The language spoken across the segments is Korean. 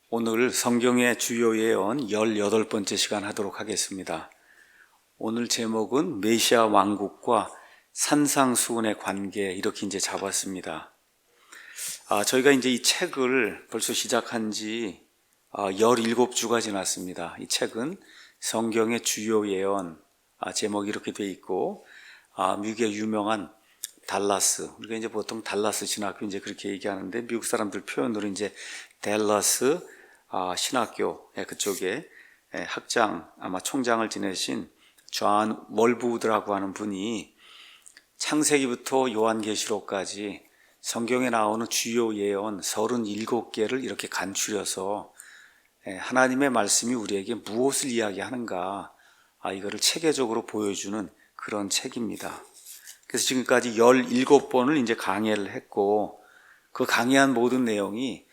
오늘 성경의 주요 예언 18번째 시간 하도록 하겠습니다. 오늘 제목은 메시아 왕국과 산상수훈의 관계 이렇게 잡았습니다. 저희가 이 책을 벌써 시작한 지 17주가 지났습니다. 이 책은 성경의 주요 예언, 제목이 이렇게 돼 있고, 미국의 유명한 달라스, 우리가 보통 달라스 신학교 그렇게 얘기하는데, 미국 사람들 표현으로 댈러스 신학교 그쪽에 학장, 아마 총장을 지내신 존 월부우드라고 하는 분이 창세기부터 요한계시록까지 성경에 나오는 주요 예언 37개를 이렇게 간추려서 하나님의 말씀이 우리에게 무엇을 이야기하는가, 이거를 체계적으로 보여주는 그런 책입니다. 그래서 지금까지 17번을 강해를 했고, 그 강해한 모든 내용이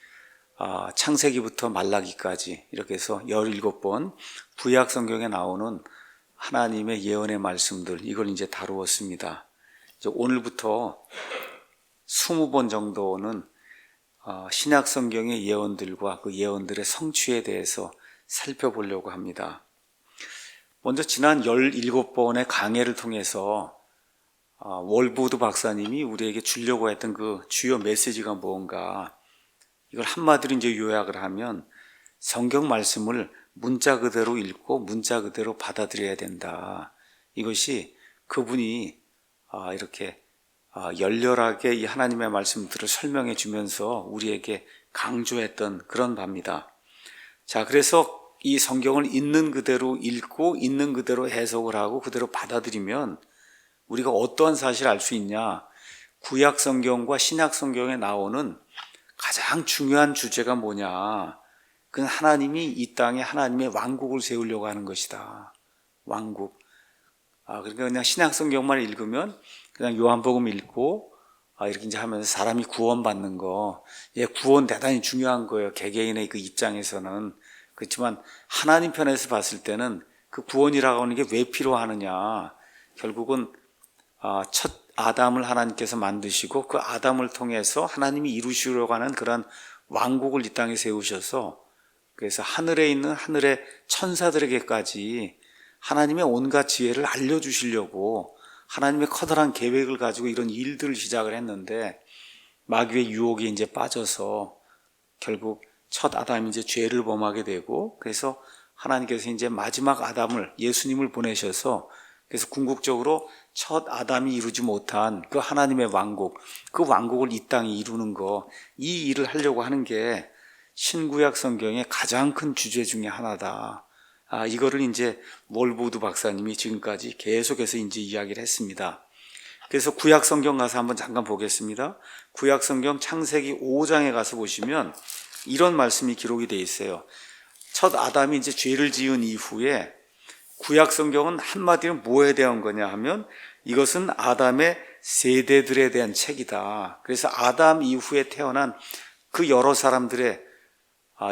창세기부터 말라기까지 이렇게 해서 17번 구약 성경에 나오는 하나님의 예언의 말씀들, 이걸 다루었습니다. 오늘부터 20번 정도는 신약 성경의 예언들과 그 예언들의 성취에 대해서 살펴보려고 합니다. 먼저 지난 17번의 강해를 통해서 월부우드 박사님이 우리에게 주려고 했던 그 주요 메시지가 뭔가, 이걸 한마디로 요약을 하면 성경 말씀을 문자 그대로 읽고 문자 그대로 받아들여야 된다. 이것이 그분이 이렇게 열렬하게 이 하나님의 말씀들을 설명해 주면서 우리에게 강조했던 그런 바입니다. 자, 그래서 이 성경을 있는 그대로 읽고 있는 그대로 해석을 하고 그대로 받아들이면 우리가 어떠한 사실을 알 수 있냐? 구약 성경과 신약 성경에 나오는 가장 중요한 주제가 뭐냐? 그건 하나님이 이 땅에 하나님의 왕국을 세우려고 하는 것이다. 왕국. 그러니까 그냥 신약 성경만 읽으면 그냥 요한복음 읽고 이렇게 하면서 사람이 구원받는 거, 구원 대단히 중요한 거예요. 개개인의 그 입장에서는. 그렇지만 하나님 편에서 봤을 때는 그 구원이라고 하는 게 왜 필요하느냐? 결국은 첫 아담을 하나님께서 만드시고 그 아담을 통해서 하나님이 이루시려고 하는 그런 왕국을 이 땅에 세우셔서, 그래서 하늘에 있는 하늘의 천사들에게까지 하나님의 온갖 지혜를 알려주시려고 하나님의 커다란 계획을 가지고 이런 일들을 시작을 했는데, 마귀의 유혹에 빠져서 결국 첫 아담이 죄를 범하게 되고, 그래서 하나님께서 마지막 아담을, 예수님을 보내셔서, 그래서 궁극적으로 첫 아담이 이루지 못한 그 하나님의 왕국, 그 왕국을 이 땅에 이루는 거, 이 일을 하려고 하는 게 신구약 성경의 가장 큰 주제 중에 하나다. 이거를 월부우드 박사님이 지금까지 계속해서 이야기를 했습니다. 그래서 구약 성경 가서 한번 잠깐 보겠습니다. 구약 성경 창세기 5장에 가서 보시면 이런 말씀이 기록이 되어 있어요. 첫 아담이 죄를 지은 이후에 구약 성경은 한마디로 뭐에 대한 거냐 하면, 이것은 아담의 세대들에 대한 책이다. 그래서 아담 이후에 태어난 그 여러 사람들의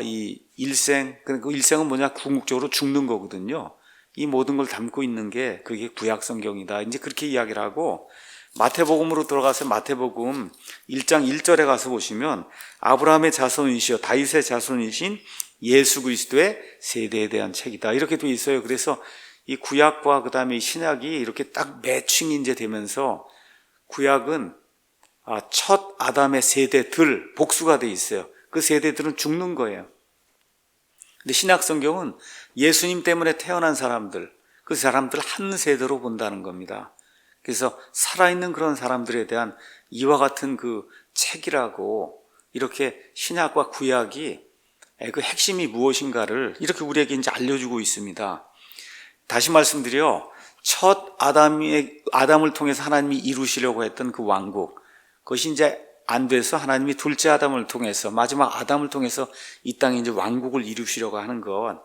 이 일생, 그 일생은 뭐냐? 궁극적으로 죽는 거거든요. 이 모든 걸 담고 있는 게 그게 구약 성경이다. 그렇게 이야기를 하고, 마태복음으로 들어가서 마태복음 1장 1절에 가서 보시면 아브라함의 자손이시여 다윗의 자손이신 예수 그리스도의 세대에 대한 책이다. 이렇게 돼 있어요. 그래서 이 구약과 그 다음에 신약이 이렇게 딱 매칭이 되면서 구약은 첫 아담의 세대들, 복수가 돼 있어요. 그 세대들은 죽는 거예요. 근데 신약 성경은 예수님 때문에 태어난 사람들, 그 사람들 한 세대로 본다는 겁니다. 그래서 살아있는 그런 사람들에 대한 이와 같은 그 책이라고, 이렇게 신약과 구약이 그 핵심이 무엇인가를 이렇게 우리에게 알려주고 있습니다. 다시 말씀드려, 첫 아담을 통해서 하나님이 이루시려고 했던 그 왕국, 그것이 안 돼서 하나님이 둘째 아담을 통해서, 마지막 아담을 통해서 이 땅에 왕국을 이루시려고 하는 것,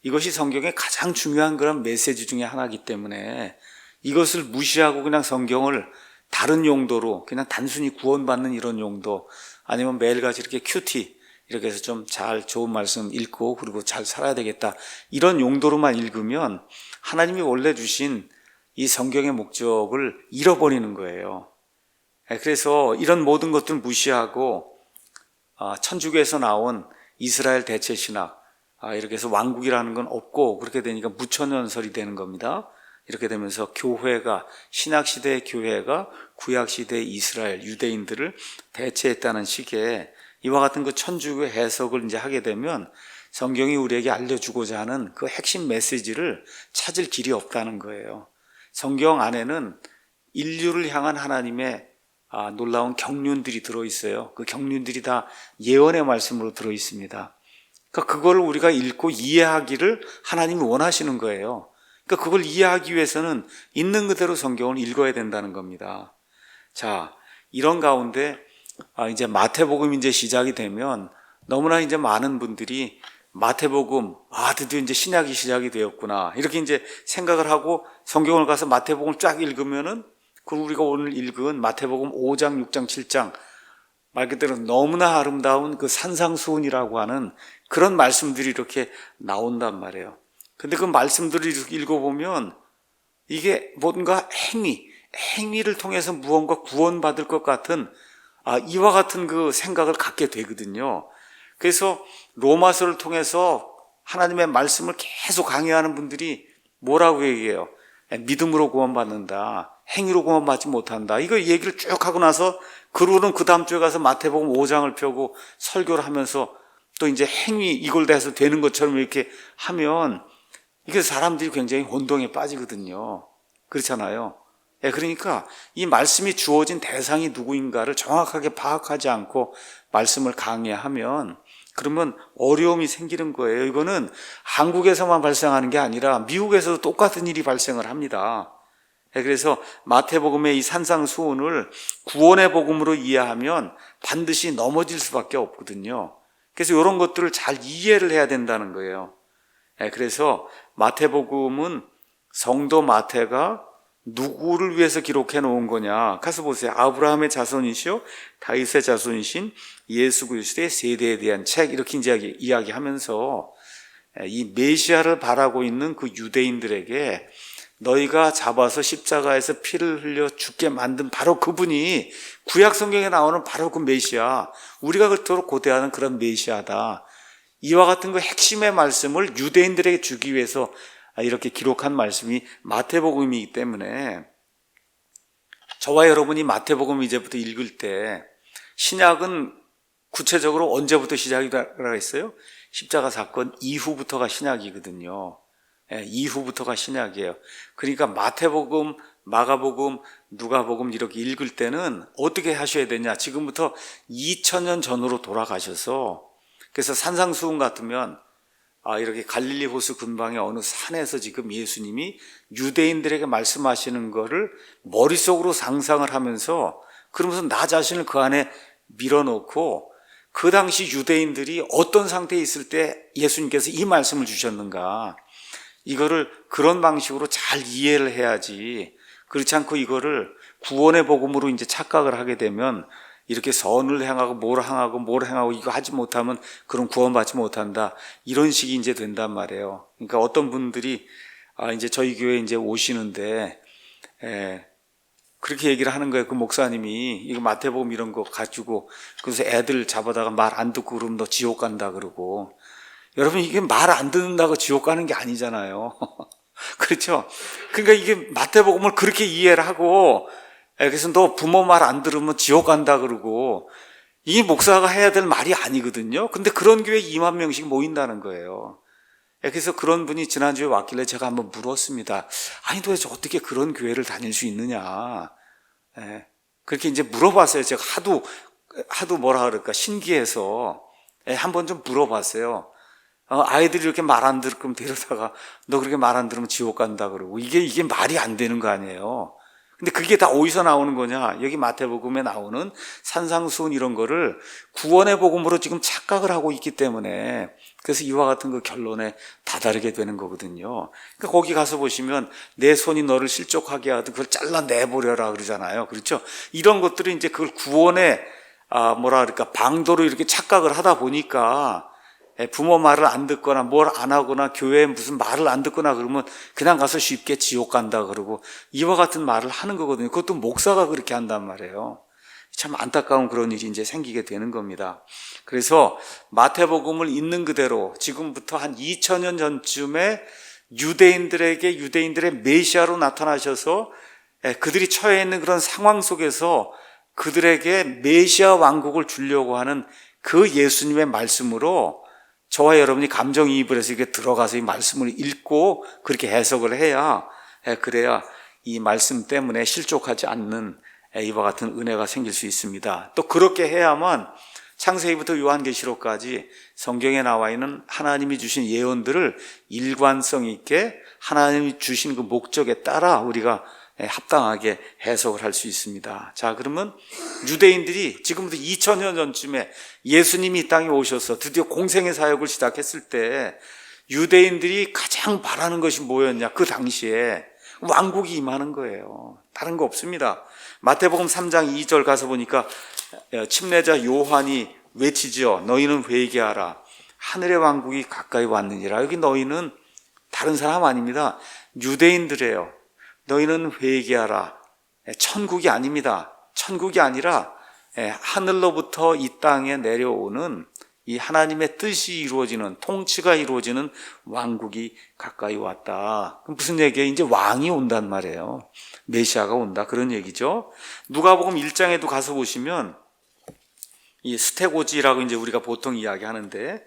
이것이 성경의 가장 중요한 그런 메시지 중에 하나이기 때문에 이것을 무시하고 그냥 성경을 다른 용도로, 그냥 단순히 구원받는 이런 용도, 아니면 매일같이 이렇게 큐티, 이렇게 해서 좀 좋은 말씀 읽고 그리고 잘 살아야 되겠다, 이런 용도로만 읽으면 하나님이 원래 주신 이 성경의 목적을 잃어버리는 거예요. 그래서 이런 모든 것들을 무시하고 천주교에서 나온 이스라엘 대체 신학, 이렇게 해서 왕국이라는 건 없고 그렇게 되니까 무천연설이 되는 겁니다. 이렇게 되면서 교회가, 신학시대의 교회가 구약시대의 이스라엘, 유대인들을 대체했다는 식의 이와 같은 그 천주교 해석을 이제 하게 되면 성경이 우리에게 알려주고자 하는 그 핵심 메시지를 찾을 길이 없다는 거예요. 성경 안에는 인류를 향한 하나님의 놀라운 경륜들이 들어있어요. 그 경륜들이 다 예언의 말씀으로 들어있습니다. 그러니까 그걸 우리가 읽고 이해하기를 하나님이 원하시는 거예요. 그러니까 그걸 이해하기 위해서는 있는 그대로 성경을 읽어야 된다는 겁니다. 자, 이런 가운데 이제 마태복음이 이제 시작이 되면 너무나 이제 많은 분들이 마태복음, 드디어 이제 신약이 시작이 되었구나, 이렇게 이제 생각을 하고 성경을 가서 마태복음을 쫙 읽으면은 그럼 우리가 오늘 읽은 마태복음 5장, 6장, 7장 말 그대로 너무나 아름다운 그 산상수훈이라고 하는 그런 말씀들이 이렇게 나온단 말이에요. 근데 그 말씀들을 읽어보면 이게 뭔가 행위를 통해서 무언가 구원받을 것 같은 이와 같은 그 생각을 갖게 되거든요. 그래서 로마서를 통해서 하나님의 말씀을 계속 강의하는 분들이 뭐라고 얘기해요? 믿음으로 구원받는다, 행위로 구원받지 못한다, 이거 얘기를 쭉 하고 나서 그러고는 그 다음 주에 가서 마태복음 5장을 펴고 설교를 하면서 또 이제 행위 이걸 대해서 되는 것처럼 이렇게 하면 이게 사람들이 굉장히 혼동에 빠지거든요. 그렇잖아요. 그러니까 이 말씀이 주어진 대상이 누구인가를 정확하게 파악하지 않고 말씀을 강의하면 그러면 어려움이 생기는 거예요. 이거는 한국에서만 발생하는 게 아니라 미국에서도 똑같은 일이 발생을 합니다. 그래서 마태복음의 이 산상수훈을 구원의 복음으로 이해하면 반드시 넘어질 수밖에 없거든요. 그래서 이런 것들을 잘 이해를 해야 된다는 거예요. 그래서 마태복음은 성도 마태가 누구를 위해서 기록해 놓은 거냐? 가서 보세요. 아브라함의 자손이시오, 다윗의 자손이신 예수 그리스도의 세대에 대한 책, 이렇게 이제 이야기하면서 이 메시아를 바라고 있는 그 유대인들에게 너희가 잡아서 십자가에서 피를 흘려 죽게 만든 바로 그분이 구약 성경에 나오는 바로 그 메시아, 우리가 그토록 고대하는 그런 메시아다, 이와 같은 그 핵심의 말씀을 유대인들에게 주기 위해서 이렇게 기록한 말씀이 마태복음이기 때문에 저와 여러분이 마태복음 이제부터 읽을 때 신약은 구체적으로 언제부터 시작이 되라 했어요? 십자가 사건 이후부터가 신약이거든요. 이후부터가 신약이에요. 그러니까 마태복음, 마가복음, 누가복음 이렇게 읽을 때는 어떻게 하셔야 되냐? 지금부터 2000년 전으로 돌아가셔서, 그래서 산상수훈 같으면 이렇게 갈릴리 호수 근방의 어느 산에서 지금 예수님이 유대인들에게 말씀하시는 거를 머릿속으로 상상을 하면서, 그러면서 나 자신을 그 안에 밀어넣고 그 당시 유대인들이 어떤 상태에 있을 때 예수님께서 이 말씀을 주셨는가, 이거를 그런 방식으로 잘 이해를 해야지. 그렇지 않고 이거를 구원의 복음으로 이제 착각을 하게 되면 이렇게 선을 행하고 뭘 행하고 이거 하지 못하면 그럼 구원받지 못한다, 이런 식이 이제 된단 말이에요. 그러니까 어떤 분들이 이제 저희 교회에 이제 오시는데 그렇게 얘기를 하는 거예요. 그 목사님이 이거 마태복음 이런 거 가지고 그래서 애들 잡아다가 말 안 듣고 그러면 너 지옥 간다 그러고. 여러분, 이게 말 안 듣는다고 지옥 가는 게 아니잖아요. 그렇죠? 그러니까 이게 마태복음을 그렇게 이해를 하고, 그래서 너 부모 말 안 들으면 지옥 간다 그러고, 이게 목사가 해야 될 말이 아니거든요. 근데 그런 교회 2만 명씩 모인다는 거예요. 그래서 그런 분이 지난주에 왔길래 제가 한번 물었습니다. 아니 도대체 어떻게 그런 교회를 다닐 수 있느냐. 그렇게 이제 물어봤어요. 제가 하도 뭐라 그럴까 신기해서 한번 좀 물어봤어요. 아이들이 이렇게 말 안 들을 거면 데려다가 너 그렇게 말 안 들으면 지옥 간다 그러고, 이게 말이 안 되는 거 아니에요. 근데 그게 다 어디서 나오는 거냐? 여기 마태복음에 나오는 산상수훈 이런 거를 구원의 복음으로 지금 착각을 하고 있기 때문에, 그래서 이와 같은 그 결론에 다다르게 되는 거거든요. 그러니까 거기 가서 보시면 내 손이 너를 실족하게 하든 그걸 잘라내버려라 그러잖아요. 그렇죠? 이런 것들이 이제 그걸 구원의 방도로 이렇게 착각을 하다 보니까 부모 말을 안 듣거나 뭘 안 하거나 교회에 무슨 말을 안 듣거나 그러면 그냥 가서 쉽게 지옥 간다 그러고 이와 같은 말을 하는 거거든요. 그것도 목사가 그렇게 한단 말이에요. 참 안타까운 그런 일이 이제 생기게 되는 겁니다. 그래서 마태복음을 있는 그대로 지금부터 한 2000년 전쯤에 유대인들의 메시아로 나타나셔서 그들이 처해 있는 그런 상황 속에서 그들에게 메시아 왕국을 주려고 하는 그 예수님의 말씀으로 저와 여러분이 감정이입을 해서 이렇게 들어가서 이 말씀을 읽고 그렇게 해석을 해야, 그래야 이 말씀 때문에 실족하지 않는 이와 같은 은혜가 생길 수 있습니다. 또 그렇게 해야만 창세기부터 요한계시록까지 성경에 나와 있는 하나님이 주신 예언들을 일관성 있게 하나님이 주신 그 목적에 따라 우리가 합당하게 해석을 할 수 있습니다. 자, 그러면 유대인들이 지금부터 2000년 전쯤에 예수님이 이 땅에 오셔서 드디어 공생의 사역을 시작했을 때 유대인들이 가장 바라는 것이 뭐였냐? 그 당시에 왕국이 임하는 거예요. 다른 거 없습니다. 마태복음 3장 2절 가서 보니까 침례자 요한이 외치죠. 너희는 회개하라. 하늘의 왕국이 가까이 왔느니라. 여기 너희는 다른 사람 아닙니다. 유대인들이에요. 너희는 회개하라. 천국이 아닙니다. 천국이 아니라 하늘로부터 이 땅에 내려오는 이 하나님의 뜻이 이루어지는, 통치가 이루어지는 왕국이 가까이 왔다. 그럼 무슨 얘기예요? 이제 왕이 온단 말이에요. 메시아가 온다. 그런 얘기죠. 누가복음 1장에도 가서 보시면 이 수태고지라고 이제 우리가 보통 이야기하는데,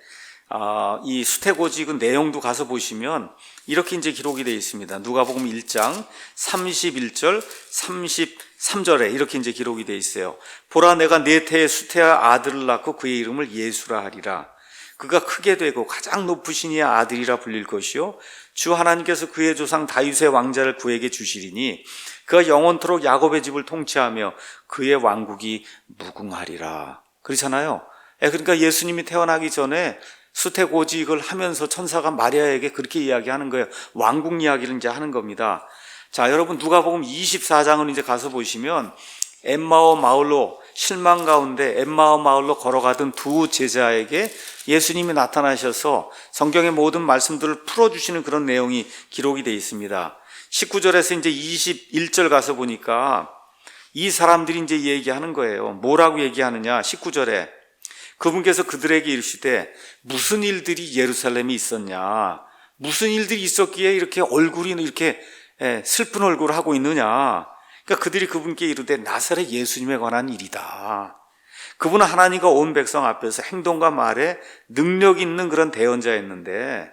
이 수태고지 그 내용도 가서 보시면 이렇게 이제 기록이 되어 있습니다. 누가복음 1장 31절, 33절에 이렇게 이제 기록이 되어 있어요. 보라, 내가 네 태의 수태와 아들을 낳고 그의 이름을 예수라 하리라. 그가 크게 되고 가장 높으신 이의 아들이라 불릴 것이요, 주 하나님께서 그의 조상 다윗의 왕자를 그에게 주시리니 그가 영원토록 야곱의 집을 통치하며 그의 왕국이 무궁하리라. 그렇잖아요. 그러니까 예수님이 태어나기 전에 수태고직을 하면서 천사가 마리아에게 그렇게 이야기하는 거예요. 왕국 이야기를 이제 하는 겁니다. 자, 여러분 누가복음 24장을 이제 가서 보시면 엠마오 마을로, 실망 가운데 엠마오 마을로 걸어가던 두 제자에게 예수님이 나타나셔서 성경의 모든 말씀들을 풀어주시는 그런 내용이 기록이 되어 있습니다. 19절에서 이제 21절 가서 보니까 이 사람들이 이제 얘기하는 거예요. 뭐라고 얘기하느냐? 19절에 그분께서 그들에게 이르시되 무슨 일들이 예루살렘에 있었냐? 무슨 일들이 있었기에 이렇게 얼굴이 이렇게 슬픈 얼굴을 하고 있느냐? 그러니까 그들이 그분께 이르되 나사렛 예수님에 관한 일이다. 그분은 하나님과 온 백성 앞에서 행동과 말에 능력 있는 그런 대언자였는데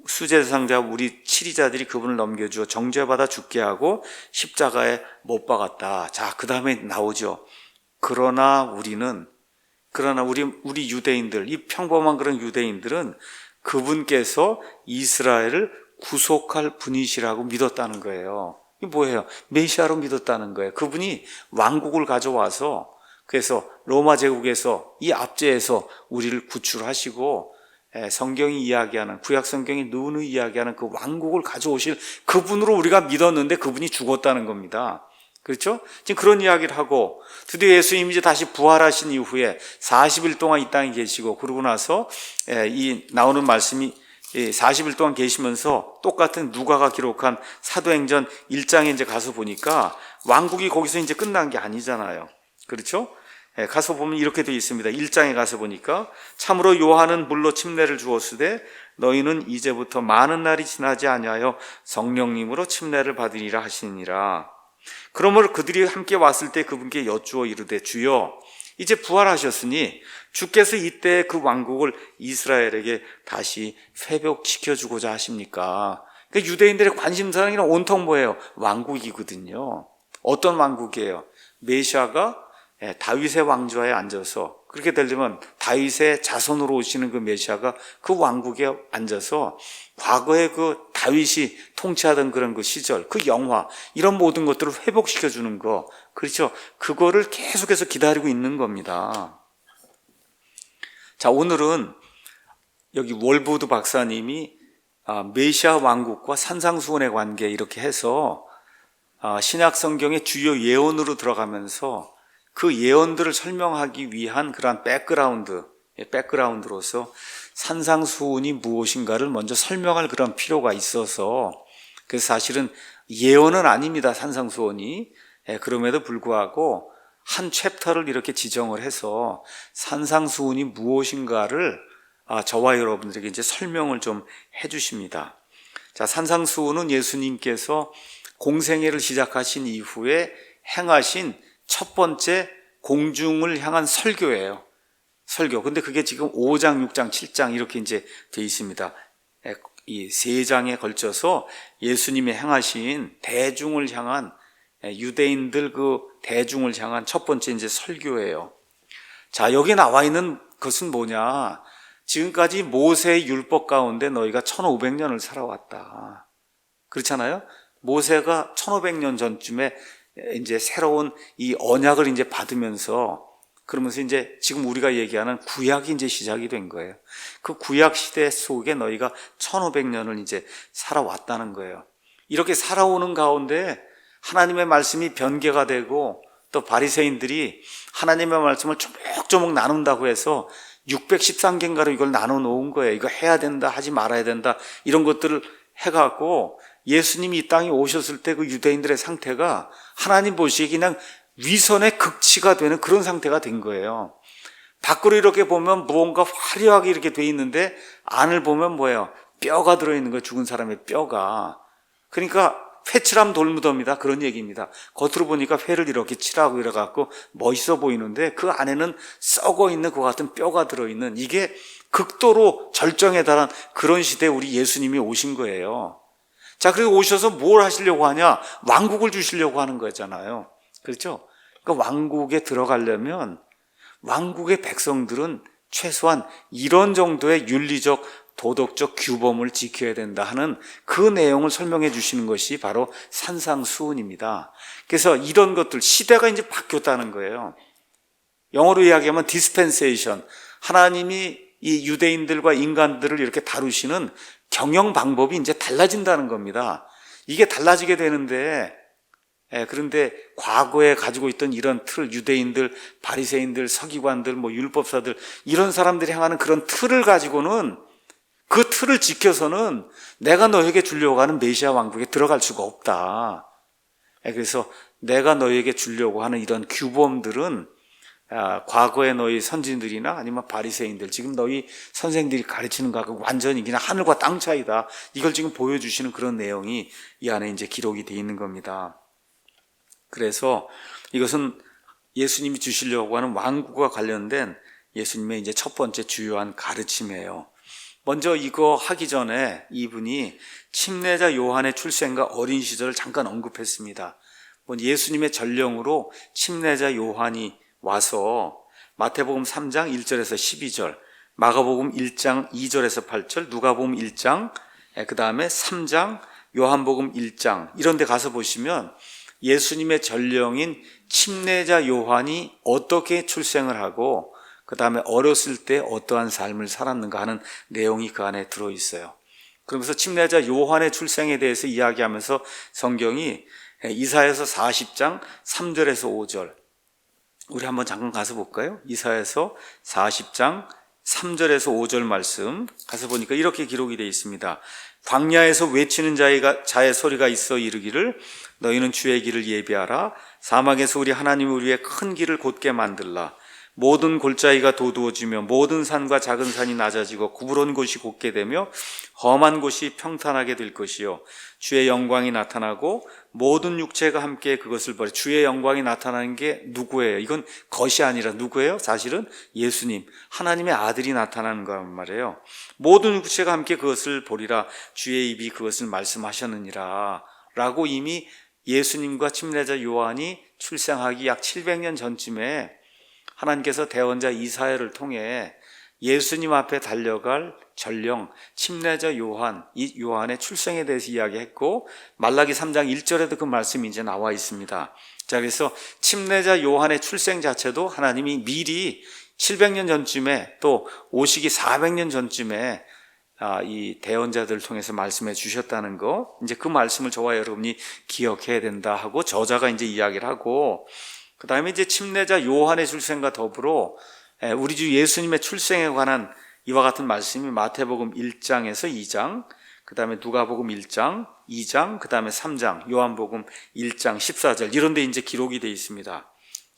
수제사상자 우리 치리자들이 그분을 넘겨주어 정죄받아 죽게 하고 십자가에 못 박았다. 자, 그 다음에 나오죠. 그러나 우리 유대인들, 이 평범한 그런 유대인들은 그분께서 이스라엘을 구속할 분이시라고 믿었다는 거예요. 이게 뭐예요? 메시아로 믿었다는 거예요. 그분이 왕국을 가져와서 그래서 로마 제국에서 이 압제에서 우리를 구출하시고 성경이 이야기하는, 구약 성경이 누누이 이야기하는 그 왕국을 가져오실 그분으로 우리가 믿었는데 그분이 죽었다는 겁니다. 그렇죠? 지금 그런 이야기를 하고 드디어 예수님이 이제 다시 부활하신 이후에 40일 동안 이 땅에 계시고 그러고 나서 이 나오는 말씀이 40일 동안 계시면서 똑같은 누가가 기록한 사도행전 1장에 이제 가서 보니까 왕국이 거기서 이제 끝난 게 아니잖아요. 그렇죠? 가서 보면 이렇게 되어 있습니다. 1장에 가서 보니까 참으로 요한은 물로 침례를 주었으되 너희는 이제부터 많은 날이 지나지 아니하여 성령님으로 침례를 받으리라 하시니라. 그러므로 그들이 함께 왔을 때 그분께 여쭈어 이르되 주여 이제 부활하셨으니 주께서 이때 그 왕국을 이스라엘에게 다시 회복시켜주고자 하십니까? 그러니까 유대인들의 관심사는 온통 뭐예요? 왕국이거든요. 어떤 왕국이에요? 메시아가 다윗의 왕좌에 앉아서, 그렇게 되려면 다윗의 자손으로 오시는 그 메시아가 그 왕국에 앉아서 과거에 그 다윗이 통치하던 그런 그 시절, 그 영화, 이런 모든 것들을 회복시켜주는 거, 그렇죠? 그거를 계속해서 기다리고 있는 겁니다. 자, 오늘은 여기 월보드 박사님이 메시아 왕국과 산상수훈의 관계 이렇게 해서 신약 성경의 주요 예언으로 들어가면서 그 예언들을 설명하기 위한 그러한 백그라운드로서 산상수훈이 무엇인가를 먼저 설명할 그런 필요가 있어서, 그래서 사실은 예언은 아닙니다. 산상수훈이. 그럼에도 불구하고 한 챕터를 이렇게 지정을 해서 산상수훈이 무엇인가를 저와 여러분들에게 이제 설명을 좀 해주십니다. 자, 산상수훈은 예수님께서 공생애를 시작하신 이후에 행하신 첫 번째 공중을 향한 설교예요. 설교. 근데 그게 지금 5장, 6장, 7장 이렇게 이제 돼 있습니다. 이 세 장에 걸쳐서 예수님이 행하신 대중을 향한, 유대인들 그 대중을 향한 첫 번째 이제 설교예요. 자, 여기 나와 있는 것은 뭐냐? 지금까지 모세의 율법 가운데 너희가 1500년을 살아왔다. 그렇잖아요? 모세가 1500년 전쯤에 이제 새로운 이 언약을 이제 받으면서, 그러면서 이제 지금 우리가 얘기하는 구약이 이제 시작이 된 거예요. 그 구약 시대 속에 너희가 1500년을 이제 살아왔다는 거예요. 이렇게 살아오는 가운데 하나님의 말씀이 변개가 되고, 또 바리새인들이 하나님의 말씀을 조목조목 나눈다고 해서 613개인가로 이걸 나눠 놓은 거예요. 이거 해야 된다, 하지 말아야 된다, 이런 것들을 해갖고 예수님이 이 땅에 오셨을 때 그 유대인들의 상태가 하나님 보시기에 그냥 위선의 극치가 되는 그런 상태가 된 거예요. 밖으로 이렇게 보면 무언가 화려하게 이렇게 돼 있는데 안을 보면 뭐예요? 뼈가 들어있는 거예요. 죽은 사람의 뼈가. 그러니까 회칠함 돌무더미다, 그런 얘기입니다. 겉으로 보니까 회를 이렇게 칠하고 이래갖고 멋있어 보이는데 그 안에는 썩어 있는 그 같은 뼈가 들어있는, 이게 극도로 절정에 달한 그런 시대에 우리 예수님이 오신 거예요. 자, 그리고 오셔서 뭘 하시려고 하냐? 왕국을 주시려고 하는 거잖아요. 그렇죠? 그러니까 왕국에 들어가려면 왕국의 백성들은 최소한 이런 정도의 윤리적, 도덕적 규범을 지켜야 된다 하는 그 내용을 설명해 주시는 것이 바로 산상수훈입니다. 그래서 이런 것들, 시대가 이제 바뀌었다는 거예요. 영어로 이야기하면 dispensation, 하나님이 이 유대인들과 인간들을 이렇게 다루시는 경영 방법이 이제 달라진다는 겁니다. 이게 달라지게 되는데, 그런데 과거에 가지고 있던 이런 틀, 유대인들, 바리새인들, 서기관들, 율법사들, 이런 사람들이 행하는 그런 틀을 가지고는, 그 틀을 지켜서는 내가 너에게 주려고 하는 메시아 왕국에 들어갈 수가 없다. 그래서 내가 너에게 주려고 하는 이런 규범들은 과거의 너희 선진들이나 아니면 바리새인들, 지금 너희 선생들이 가르치는 것하고 완전히 그냥 하늘과 땅 차이다, 이걸 지금 보여주시는 그런 내용이 이 안에 이제 기록이 되어 있는 겁니다. 그래서 이것은 예수님이 주시려고 하는 왕국과 관련된 예수님의 이제 첫 번째 주요한 가르침이에요. 먼저 이거 하기 전에 이분이 침례자 요한의 출생과 어린 시절을 잠깐 언급했습니다. 예수님의 전령으로 침례자 요한이 와서 마태복음 3장 1절에서 12절, 마가복음 1장 2절에서 8절, 누가복음 1장, 그 다음에 3장, 요한복음 1장, 이런 데 가서 보시면 예수님의 전령인 침례자 요한이 어떻게 출생을 하고 그 다음에 어렸을 때 어떠한 삶을 살았는가 하는 내용이 그 안에 들어있어요. 그러면서 침례자 요한의 출생에 대해서 이야기하면서 성경이 이사야서 40장 3절에서 5절, 우리 한번 잠깐 가서 볼까요? 이사야서 40장 3절에서 5절 말씀 가서 보니까 이렇게 기록이 되어 있습니다. 광야에서 외치는 자의 소리가 있어 이르기를 너희는 주의 길을 예비하라. 사막에서 우리 하나님이 우리의 큰 길을 곧게 만들라. 모든 골짜기가 도두어지며 모든 산과 작은 산이 낮아지고 구부러운 곳이 곧게 되며 험한 곳이 평탄하게 될 것이요 주의 영광이 나타나고 모든 육체가 함께 그것을 보리. 주의 영광이 나타나는 게 누구예요? 이건 것이 아니라 누구예요? 사실은 예수님, 하나님의 아들이 나타나는 거란 말이에요. 모든 육체가 함께 그것을 보리라. 주의 입이 그것을 말씀하셨느니라 라고 이미 예수님과 침례자 요한이 출생하기 약 700년 전쯤에 하나님께서 대언자 이사야를 통해 예수님 앞에 달려갈 전령 침례자 요한, 이 요한의 출생에 대해서 이야기했고, 말라기 3장 1절에도 그 말씀이 이제 나와 있습니다. 자, 그래서 침례자 요한의 출생 자체도 하나님이 미리 700년 전쯤에 또 오시기 400년 전쯤에 이 대언자들을 통해서 말씀해 주셨다는 거, 이제 그 말씀을 저와 여러분이 기억해야 된다 하고 저자가 이제 이야기를 하고, 그 다음에 이제 침례자 요한의 출생과 더불어 우리 주 예수님의 출생에 관한 이와 같은 말씀이 마태복음 1장에서 2장, 그 다음에 누가복음 1장, 2장, 그 다음에 3장, 요한복음 1장 14절 이런 데 이제 기록이 되어 있습니다.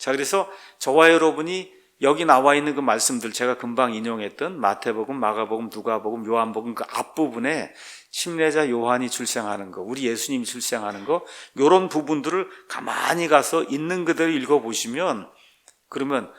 자, 그래서 저와 여러분이 여기 나와 있는 그 말씀들, 제가 금방 인용했던 마태복음, 마가복음, 누가복음, 요한복음 그 앞부분에 침례자 요한이 출생하는 거, 우리 예수님이 출생하는 거, 이런 부분들을 가만히 가서 있는 그대로 읽어보시면, 그러면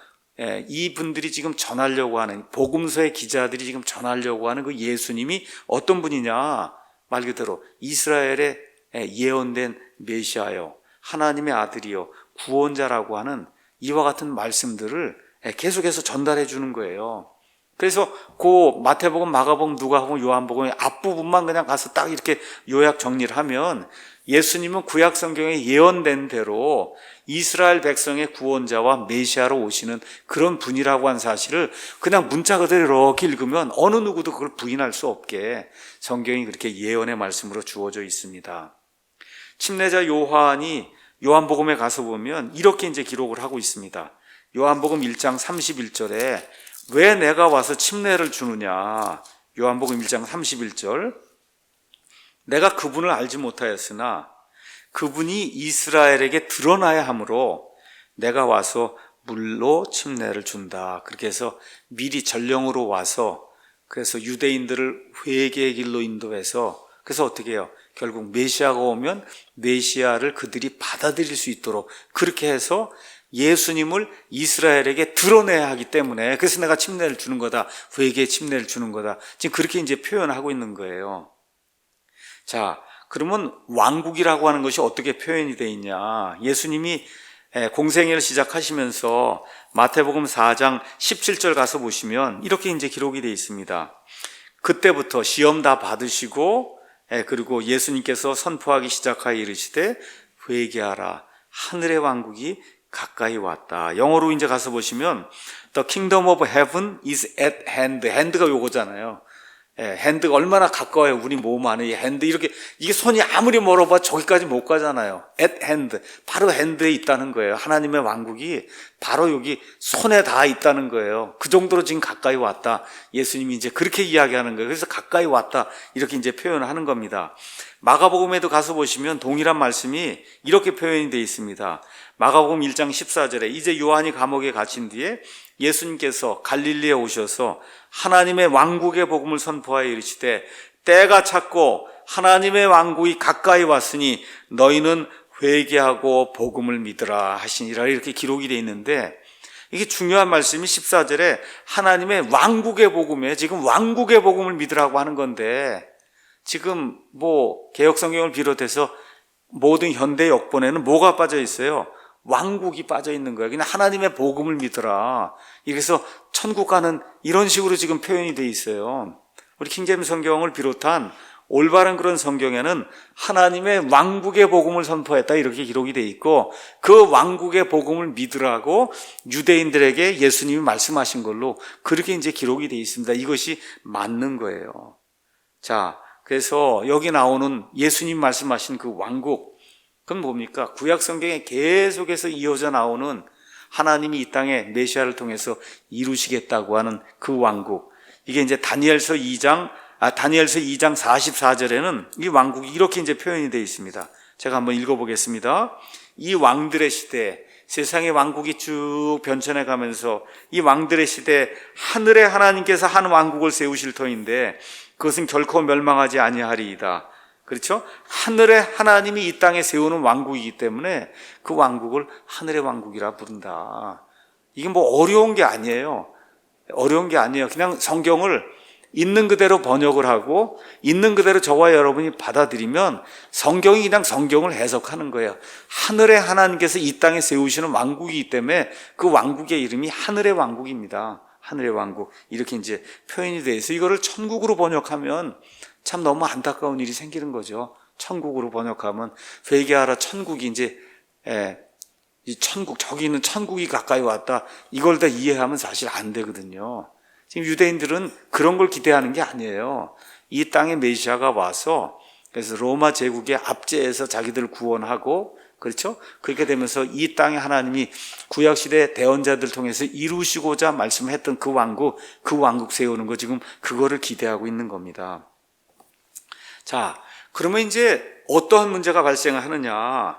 이분들이 지금 전하려고 하는, 복음서의 기자들이 지금 전하려고 하는 그 예수님이 어떤 분이냐, 말 그대로 이스라엘의 예언된 메시아요, 하나님의 아들이요, 구원자라고 하는 이와 같은 말씀들을 계속해서 전달해 주는 거예요. 그래서 그 마태복음, 마가복음, 누가복음, 요한복음의 앞부분만 그냥 가서 딱 이렇게 요약 정리를 하면, 예수님은 구약 성경에 예언된 대로 이스라엘 백성의 구원자와 메시아로 오시는 그런 분이라고 한 사실을 그냥 문자 그대로 이렇게 읽으면 어느 누구도 그걸 부인할 수 없게 성경이 그렇게 예언의 말씀으로 주어져 있습니다. 침례자 요한이 요한복음에 가서 보면 이렇게 이제 기록을 하고 있습니다. 요한복음 1장 31절에 왜 내가 와서 침례를 주느냐, 요한복음 1장 31절, 내가 그분을 알지 못하였으나 그분이 이스라엘에게 드러나야 하므로 내가 와서 물로 침례를 준다. 그렇게 해서 미리 전령으로 와서, 그래서 유대인들을 회개의 길로 인도해서, 그래서 어떻게 해요? 결국 메시아가 오면 메시아를 그들이 받아들일 수 있도록 그렇게 해서 예수님을 이스라엘에게 드러내야 하기 때문에, 그래서 내가 침례를 주는 거다, 회개의 침례를 주는 거다, 지금 그렇게 이제 표현하고 있는 거예요. 자, 그러면 왕국이라고 하는 것이 어떻게 표현이 되어 있냐? 예수님이 공생애를 시작하시면서 마태복음 4장 17절 가서 보시면 이렇게 이제 기록이 되어 있습니다. 그때부터 시험 다 받으시고, 그리고 예수님께서 선포하기 시작하여 이르시되 회개하라, 하늘의 왕국이 가까이 왔다. 영어로 이제 가서 보시면 The kingdom of heaven is at hand. hand가 요거잖아요. 핸드가 얼마나 가까워요. 우리 몸 안에 이 핸드, 이렇게, 이게 손이 아무리 멀어봐 저기까지 못 가잖아요. at hand, 바로 핸드에 있다는 거예요. 하나님의 왕국이 바로 여기 손에 다 있다는 거예요. 그 정도로 지금 가까이 왔다. 예수님이 이제 그렇게 이야기하는 거예요. 그래서 가까이 왔다, 이렇게 이제 표현하는 겁니다. 마가복음에도 가서 보시면 동일한 말씀이 이렇게 표현이 되어 있습니다. 마가복음 1장 14절에 이제 요한이 감옥에 갇힌 뒤에 예수님께서 갈릴리에 오셔서 하나님의 왕국의 복음을 선포하여 이르시되 때가 찼고 하나님의 왕국이 가까이 왔으니 너희는 회개하고 복음을 믿으라 하시니라, 이렇게 기록이 되어 있는데, 이게 중요한 말씀이 14절에 하나님의 왕국의 복음에, 지금 왕국의 복음을 믿으라고 하는 건데, 지금 뭐 개역성경을 비롯해서 모든 현대 역본에는 뭐가 빠져 있어요? 왕국이 빠져 있는 거예요. 그냥 하나님의 복음을 믿으라. 그래서 천국 가는 이런 식으로 지금 표현이 돼 있어요. 우리 킹제임스 성경을 비롯한 올바른 그런 성경에는 하나님의 왕국의 복음을 선포했다, 이렇게 기록이 돼 있고, 그 왕국의 복음을 믿으라고 유대인들에게 예수님이 말씀하신 걸로 그렇게 이제 기록이 돼 있습니다. 이것이 맞는 거예요. 자, 그래서 여기 나오는 예수님 말씀하신 그 왕국, 그건 뭡니까? 구약 성경에 계속해서 이어져 나오는 하나님이 이 땅에 메시아를 통해서 이루시겠다고 하는 그 왕국. 이게 이제 다니엘서 2장 44절에는 이 왕국이 이렇게 이제 표현이 되어 있습니다. 제가 한번 읽어보겠습니다. 이 왕들의 시대, 세상의 왕국이 쭉 변천해 가면서 이 왕들의 시대, 하늘의 하나님께서 한 왕국을 세우실 터인데 그것은 결코 멸망하지 아니하리이다. 그렇죠? 하늘의 하나님이 이 땅에 세우는 왕국이기 때문에 그 왕국을 하늘의 왕국이라 부른다. 이게 뭐 어려운 게 아니에요. 어려운 게 아니에요. 그냥 성경을 있는 그대로 번역을 하고 있는 그대로 저와 여러분이 받아들이면 성경이 그냥 성경을 해석하는 거예요. 하늘의 하나님께서 이 땅에 세우시는 왕국이기 때문에 그 왕국의 이름이 하늘의 왕국입니다. 하늘의 왕국, 이렇게 이제 표현이 돼 있어요. 이거를 천국으로 번역하면 참 너무 안타까운 일이 생기는 거죠. 천국으로 번역하면 회개하라, 천국이 이제 이 천국, 저기 있는 천국이 가까이 왔다, 이걸 다 이해하면 사실 안 되거든요. 지금 유대인들은 그런 걸 기대하는 게 아니에요. 이 땅에 메시아가 와서, 그래서 로마 제국의 압제에서 자기들 구원하고, 그렇죠? 그렇게 되면서 이 땅에 하나님이 구약시대 대언자들 통해서 이루시고자 말씀했던 그 왕국 세우는 거, 지금 그거를 기대하고 있는 겁니다. 자, 그러면 이제 어떠한 문제가 발생을 하느냐?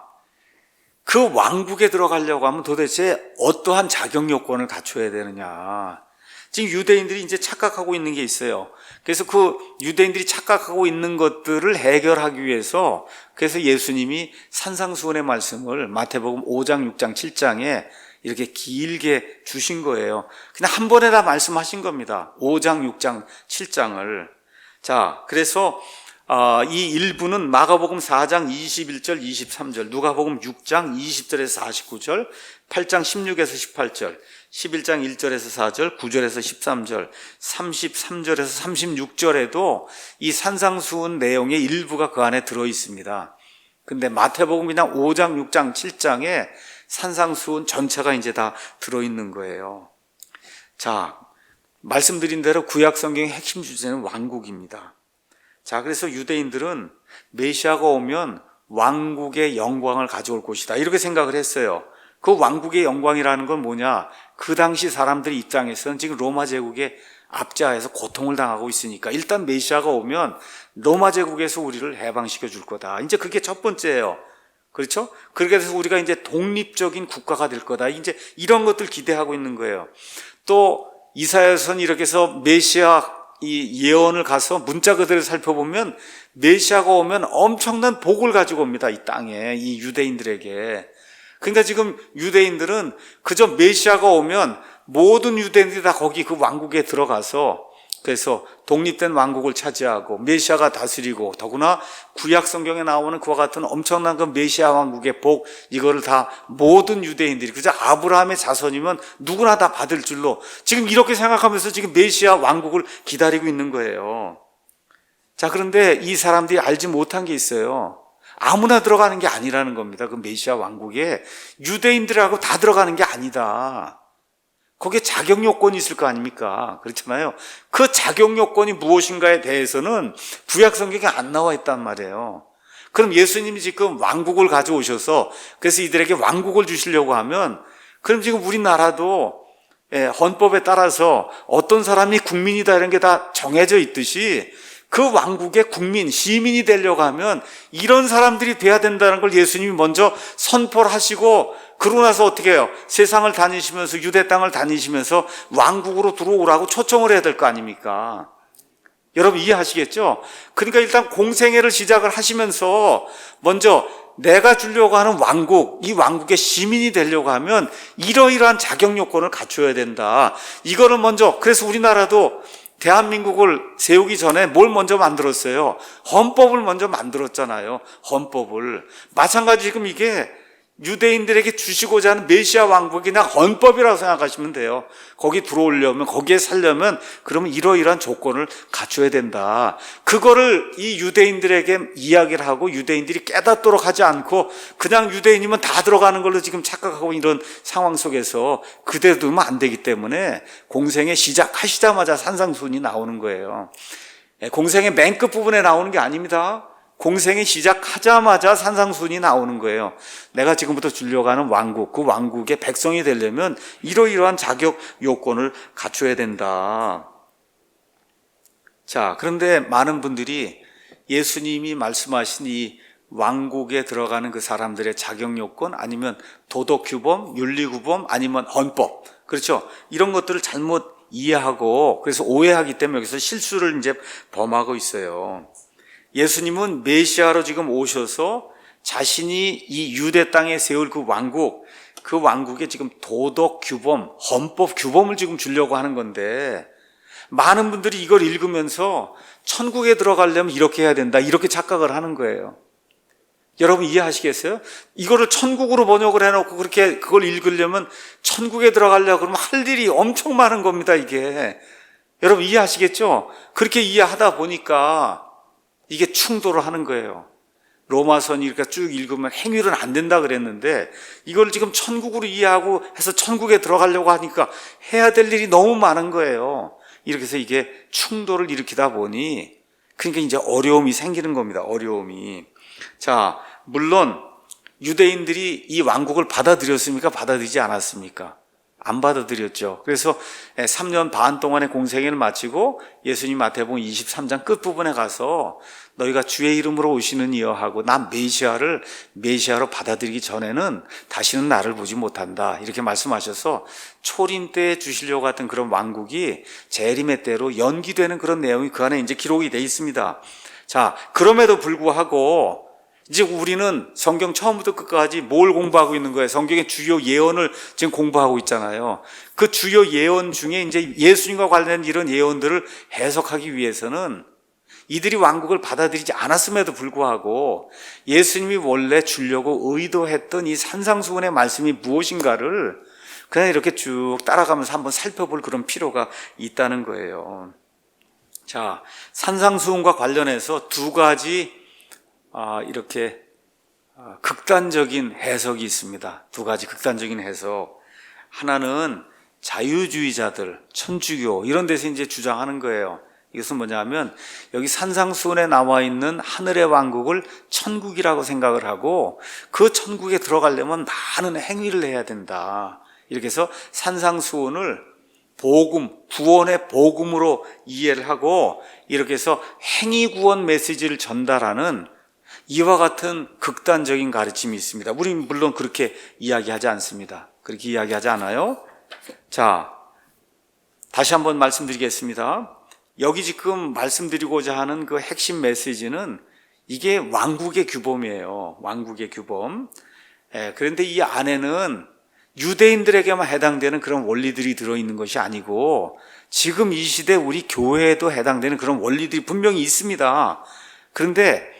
그 왕국에 들어가려고 하면 도대체 어떠한 자격 요건을 갖춰야 되느냐. 지금 유대인들이 이제 착각하고 있는 게 있어요. 그래서 그 유대인들이 착각하고 있는 것들을 해결하기 위해서 그래서 예수님이 산상수훈의 말씀을 마태복음 5장, 6장, 7장에 이렇게 길게 주신 거예요. 그냥 한 번에 다 말씀하신 겁니다. 5장, 6장, 7장을. 자, 그래서 이 일부는 마가복음 4장 21절, 23절, 누가복음 6장 20절에서 49절, 8장 16에서 18절, 11장 1절에서 4절, 9절에서 13절, 33절에서 36절에도 이 산상수훈 내용의 일부가 그 안에 들어 있습니다. 근데 마태복음 그냥 5장, 6장, 7장에 산상수훈 전체가 이제 다 들어 있는 거예요. 자, 말씀드린 대로 구약 성경의 핵심 주제는 왕국입니다. 자, 그래서 유대인들은 메시아가 오면 왕국의 영광을 가져올 것이다, 이렇게 생각을 했어요. 그 왕국의 영광이라는 건 뭐냐? 그 당시 사람들의 입장에서는 지금 로마 제국의 압제하에서 고통을 당하고 있으니까 일단 메시아가 오면 로마 제국에서 우리를 해방시켜 줄 거다. 이제 그게 첫 번째예요. 그렇죠? 그렇게 해서 우리가 이제 독립적인 국가가 될 거다. 이제 이런 것들 기대하고 있는 거예요. 또 이사야서는 이렇게 해서 메시아 이 예언을 가서 문자 그대로 살펴보면 메시아가 오면 엄청난 복을 가지고 옵니다. 이 땅에, 이 유대인들에게. 그러니까 지금 유대인들은 그저 메시아가 오면 모든 유대인들이 다 거기 그 왕국에 들어가서 그래서 독립된 왕국을 차지하고 메시아가 다스리고 더구나 구약 성경에 나오는 그와 같은 엄청난 그 메시아 왕국의 복, 이거를 다 모든 유대인들이 그저 아브라함의 자손이면 누구나 다 받을 줄로 지금 이렇게 생각하면서 지금 메시아 왕국을 기다리고 있는 거예요. 자, 그런데 이 사람들이 알지 못한 게 있어요. 아무나 들어가는 게 아니라는 겁니다. 그 메시아 왕국에 유대인들하고 다 들어가는 게 아니다. 거기에 자격 요건이 있을 거 아닙니까? 그렇잖아요. 그 자격 요건이 무엇인가에 대해서는 구약 성경에 안 나와 있단 말이에요. 그럼 예수님이 지금 왕국을 가져오셔서 그래서 이들에게 왕국을 주시려고 하면 그럼 지금 우리나라도 헌법에 따라서 어떤 사람이 국민이다 이런 게 다 정해져 있듯이 그 왕국의 국민, 시민이 되려고 하면 이런 사람들이 돼야 된다는 걸 예수님이 먼저 선포를 하시고 그러고 나서 어떻게 해요? 세상을 다니시면서 유대 땅을 다니시면서 왕국으로 들어오라고 초청을 해야 될 거 아닙니까? 여러분 이해하시겠죠? 그러니까 일단 공생애를 시작을 하시면서 먼저 내가 주려고 하는 왕국, 이 왕국의 시민이 되려고 하면 이러이러한 자격 요건을 갖춰야 된다. 이거를 먼저, 그래서 우리나라도 대한민국을 세우기 전에 뭘 먼저 만들었어요? 헌법을 먼저 만들었잖아요. 헌법을. 마찬가지 지금 이게 유대인들에게 주시고자 하는 메시아 왕국이 그냥 헌법이라고 생각하시면 돼요. 거기 들어오려면, 거기에 살려면 그러면 이러이러한 조건을 갖춰야 된다. 그거를 이 유대인들에게 이야기를 하고 유대인들이 깨닫도록 하지 않고 그냥 유대인이면 다 들어가는 걸로 지금 착각하고 이런 상황 속에서 그대로 두면 안 되기 때문에 공생애 시작하시자마자 산상수훈이 나오는 거예요. 공생의 맨 끝부분에 나오는 게 아닙니다. 공생이 시작하자마자 산상수훈이 나오는 거예요. 내가 지금부터 주려고 하는 왕국, 그 왕국의 백성이 되려면 이러이러한 자격 요건을 갖춰야 된다. 자, 그런데 많은 분들이 예수님이 말씀하신 이 왕국에 들어가는 그 사람들의 자격 요건 아니면 도덕 규범, 윤리 규범 아니면 헌법, 그렇죠? 이런 것들을 잘못 이해하고 그래서 오해하기 때문에 여기서 실수를 이제 범하고 있어요. 예수님은 메시아로 지금 오셔서 자신이 이 유대 땅에 세울 그 왕국에 지금 도덕 규범, 헌법 규범을 지금 주려고 하는 건데 많은 분들이 이걸 읽으면서 천국에 들어가려면 이렇게 해야 된다, 이렇게 착각을 하는 거예요. 여러분 이해하시겠어요? 이거를 천국으로 번역을 해놓고 그렇게 그걸 읽으려면 천국에 들어가려고 그러면 할 일이 엄청 많은 겁니다, 이게. 여러분 이해하시겠죠? 그렇게 이해하다 보니까 이게 충돌을 하는 거예요. 로마서는 이렇게 쭉 읽으면 행위는 안 된다 그랬는데 이걸 지금 천국으로 이해하고 해서 천국에 들어가려고 하니까 해야 될 일이 너무 많은 거예요. 이렇게 해서 이게 충돌을 일으키다 보니 그러니까 이제 어려움이 생기는 겁니다. 어려움이. 자, 물론 유대인들이 이 왕국을 받아들였습니까? 받아들이지 않았습니까? 안 받아들였죠. 그래서 3년 반 동안의 공생애를 마치고 예수님 마태복음 23장 끝부분에 가서 너희가 주의 이름으로 오시는 이여 하고 난 메시아를 메시아로 받아들이기 전에는 다시는 나를 보지 못한다 이렇게 말씀하셔서 초림 때 주시려고 했던 그런 왕국이 재림의 때로 연기되는 그런 내용이 그 안에 이제 기록이 되어 있습니다. 자, 그럼에도 불구하고 이제 우리는 성경 처음부터 끝까지 뭘 공부하고 있는 거예요? 성경의 주요 예언을 지금 공부하고 있잖아요. 그 주요 예언 중에 이제 예수님과 관련된 이런 예언들을 해석하기 위해서는 이들이 왕국을 받아들이지 않았음에도 불구하고 예수님이 원래 주려고 의도했던 이 산상수훈의 말씀이 무엇인가를 그냥 이렇게 쭉 따라가면서 한번 살펴볼 그런 필요가 있다는 거예요. 자, 산상수훈과 관련해서 두 가지 이렇게 극단적인 해석이 있습니다. 두 가지 극단적인 해석. 하나는 자유주의자들, 천주교 이런 데서 이제 주장하는 거예요. 이것은 뭐냐면 여기 산상수훈에 나와 있는 하늘의 왕국을 천국이라고 생각을 하고 그 천국에 들어가려면 많은 행위를 해야 된다. 이렇게 해서 산상수훈을 복음, 구원의 복음으로 이해를 하고 이렇게 해서 행위구원 메시지를 전달하는 이와 같은 극단적인 가르침이 있습니다. 우리는 물론 그렇게 이야기하지 않습니다. 그렇게 이야기하지 않아요. 자, 다시 한번 말씀드리겠습니다. 여기 지금 말씀드리고자 하는 그 핵심 메시지는 이게 왕국의 규범이에요. 왕국의 규범. 그런데 이 안에는 유대인들에게만 해당되는 그런 원리들이 들어있는 것이 아니고 지금 이 시대 우리 교회에도 해당되는 그런 원리들이 분명히 있습니다. 그런데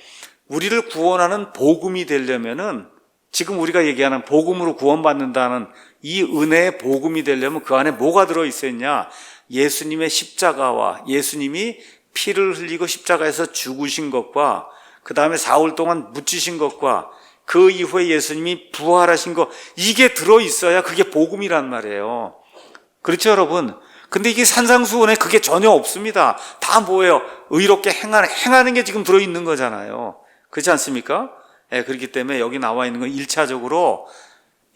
우리를 구원하는 복음이 되려면은 지금 우리가 얘기하는 복음으로 구원받는다는 이 은혜의 복음이 되려면 그 안에 뭐가 들어있었냐? 예수님의 십자가와 예수님이 피를 흘리고 십자가에서 죽으신 것과 그 다음에 4월 동안 묻히신 것과 그 이후에 예수님이 부활하신 것 이게 들어있어야 그게 복음이란 말이에요. 그렇죠 여러분? 근데 이게 산상수훈에 그게 전혀 없습니다. 다 뭐예요? 의롭게 행하는 게 지금 들어있는 거잖아요. 그렇지 않습니까? 그렇기 때문에 여기 나와 있는 건 1차적으로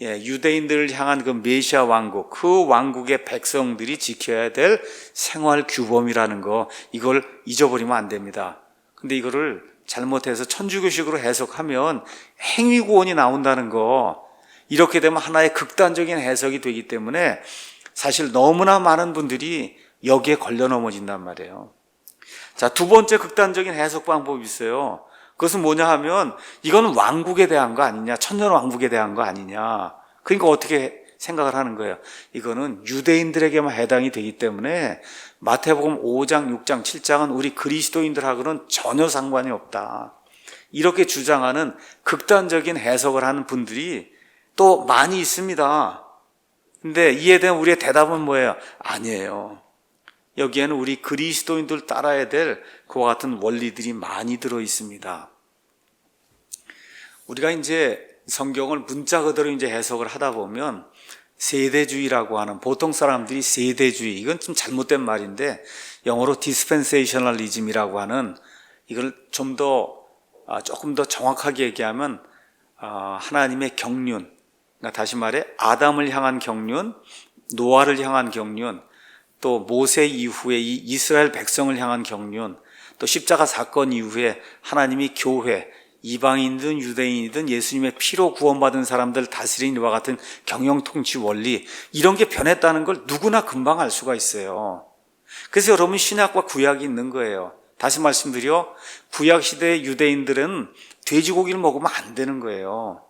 유대인들을 향한 그 메시아 왕국, 그 왕국의 백성들이 지켜야 될 생활 규범이라는 거 이걸 잊어버리면 안 됩니다. 근데 이거를 잘못해서 천주교식으로 해석하면 행위구원이 나온다는 거 이렇게 되면 하나의 극단적인 해석이 되기 때문에 사실 너무나 많은 분들이 여기에 걸려 넘어진단 말이에요. 자, 두 번째 극단적인 해석 방법이 있어요. 그것은 뭐냐 하면 이건 왕국에 대한 거 아니냐, 천년 왕국에 대한 거 아니냐. 그러니까 어떻게 생각을 하는 거예요? 이거는 유대인들에게만 해당이 되기 때문에 마태복음 5장, 6장, 7장은 우리 그리스도인들하고는 전혀 상관이 없다. 이렇게 주장하는 극단적인 해석을 하는 분들이 또 많이 있습니다. 근데 이에 대한 우리의 대답은 뭐예요? 아니에요. 여기에는 우리 그리스도인들 따라야 될 그와 같은 원리들이 많이 들어 있습니다. 우리가 이제 성경을 문자 그대로 이제 해석을 하다 보면 세대주의라고 하는 보통 사람들이 세대주의 이건 좀 잘못된 말인데 영어로 dispensationalism이라고 하는 이걸 좀 더 조금 더 정확하게 얘기하면 하나님의 경륜, 그러니까 다시 말해 아담을 향한 경륜, 노아를 향한 경륜, 또 모세 이후에 이 이스라엘 백성을 향한 경륜, 또 십자가 사건 이후에 하나님이 교회, 이방인이든 유대인이든 예수님의 피로 구원받은 사람들 다스리는 이와 같은 경영통치 원리 이런 게 변했다는 걸 누구나 금방 알 수가 있어요. 그래서 여러분 신약과 구약이 있는 거예요. 다시 말씀드려 구약시대의 유대인들은 돼지고기를 먹으면 안 되는 거예요.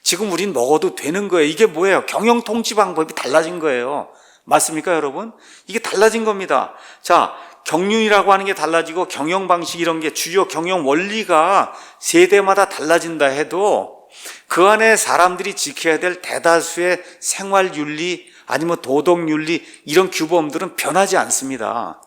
지금 우린 먹어도 되는 거예요. 이게 뭐예요? 경영통치 방법이 달라진 거예요. 맞습니까 여러분? 이게 달라진 겁니다. 자, 경륜이라고 하는 게 달라지고 경영 방식 이런 게 주요 경영 원리가 세대마다 달라진다 해도 그 안에 사람들이 지켜야 될 대다수의 생활 윤리 아니면 도덕 윤리 이런 규범들은 변하지 않습니다.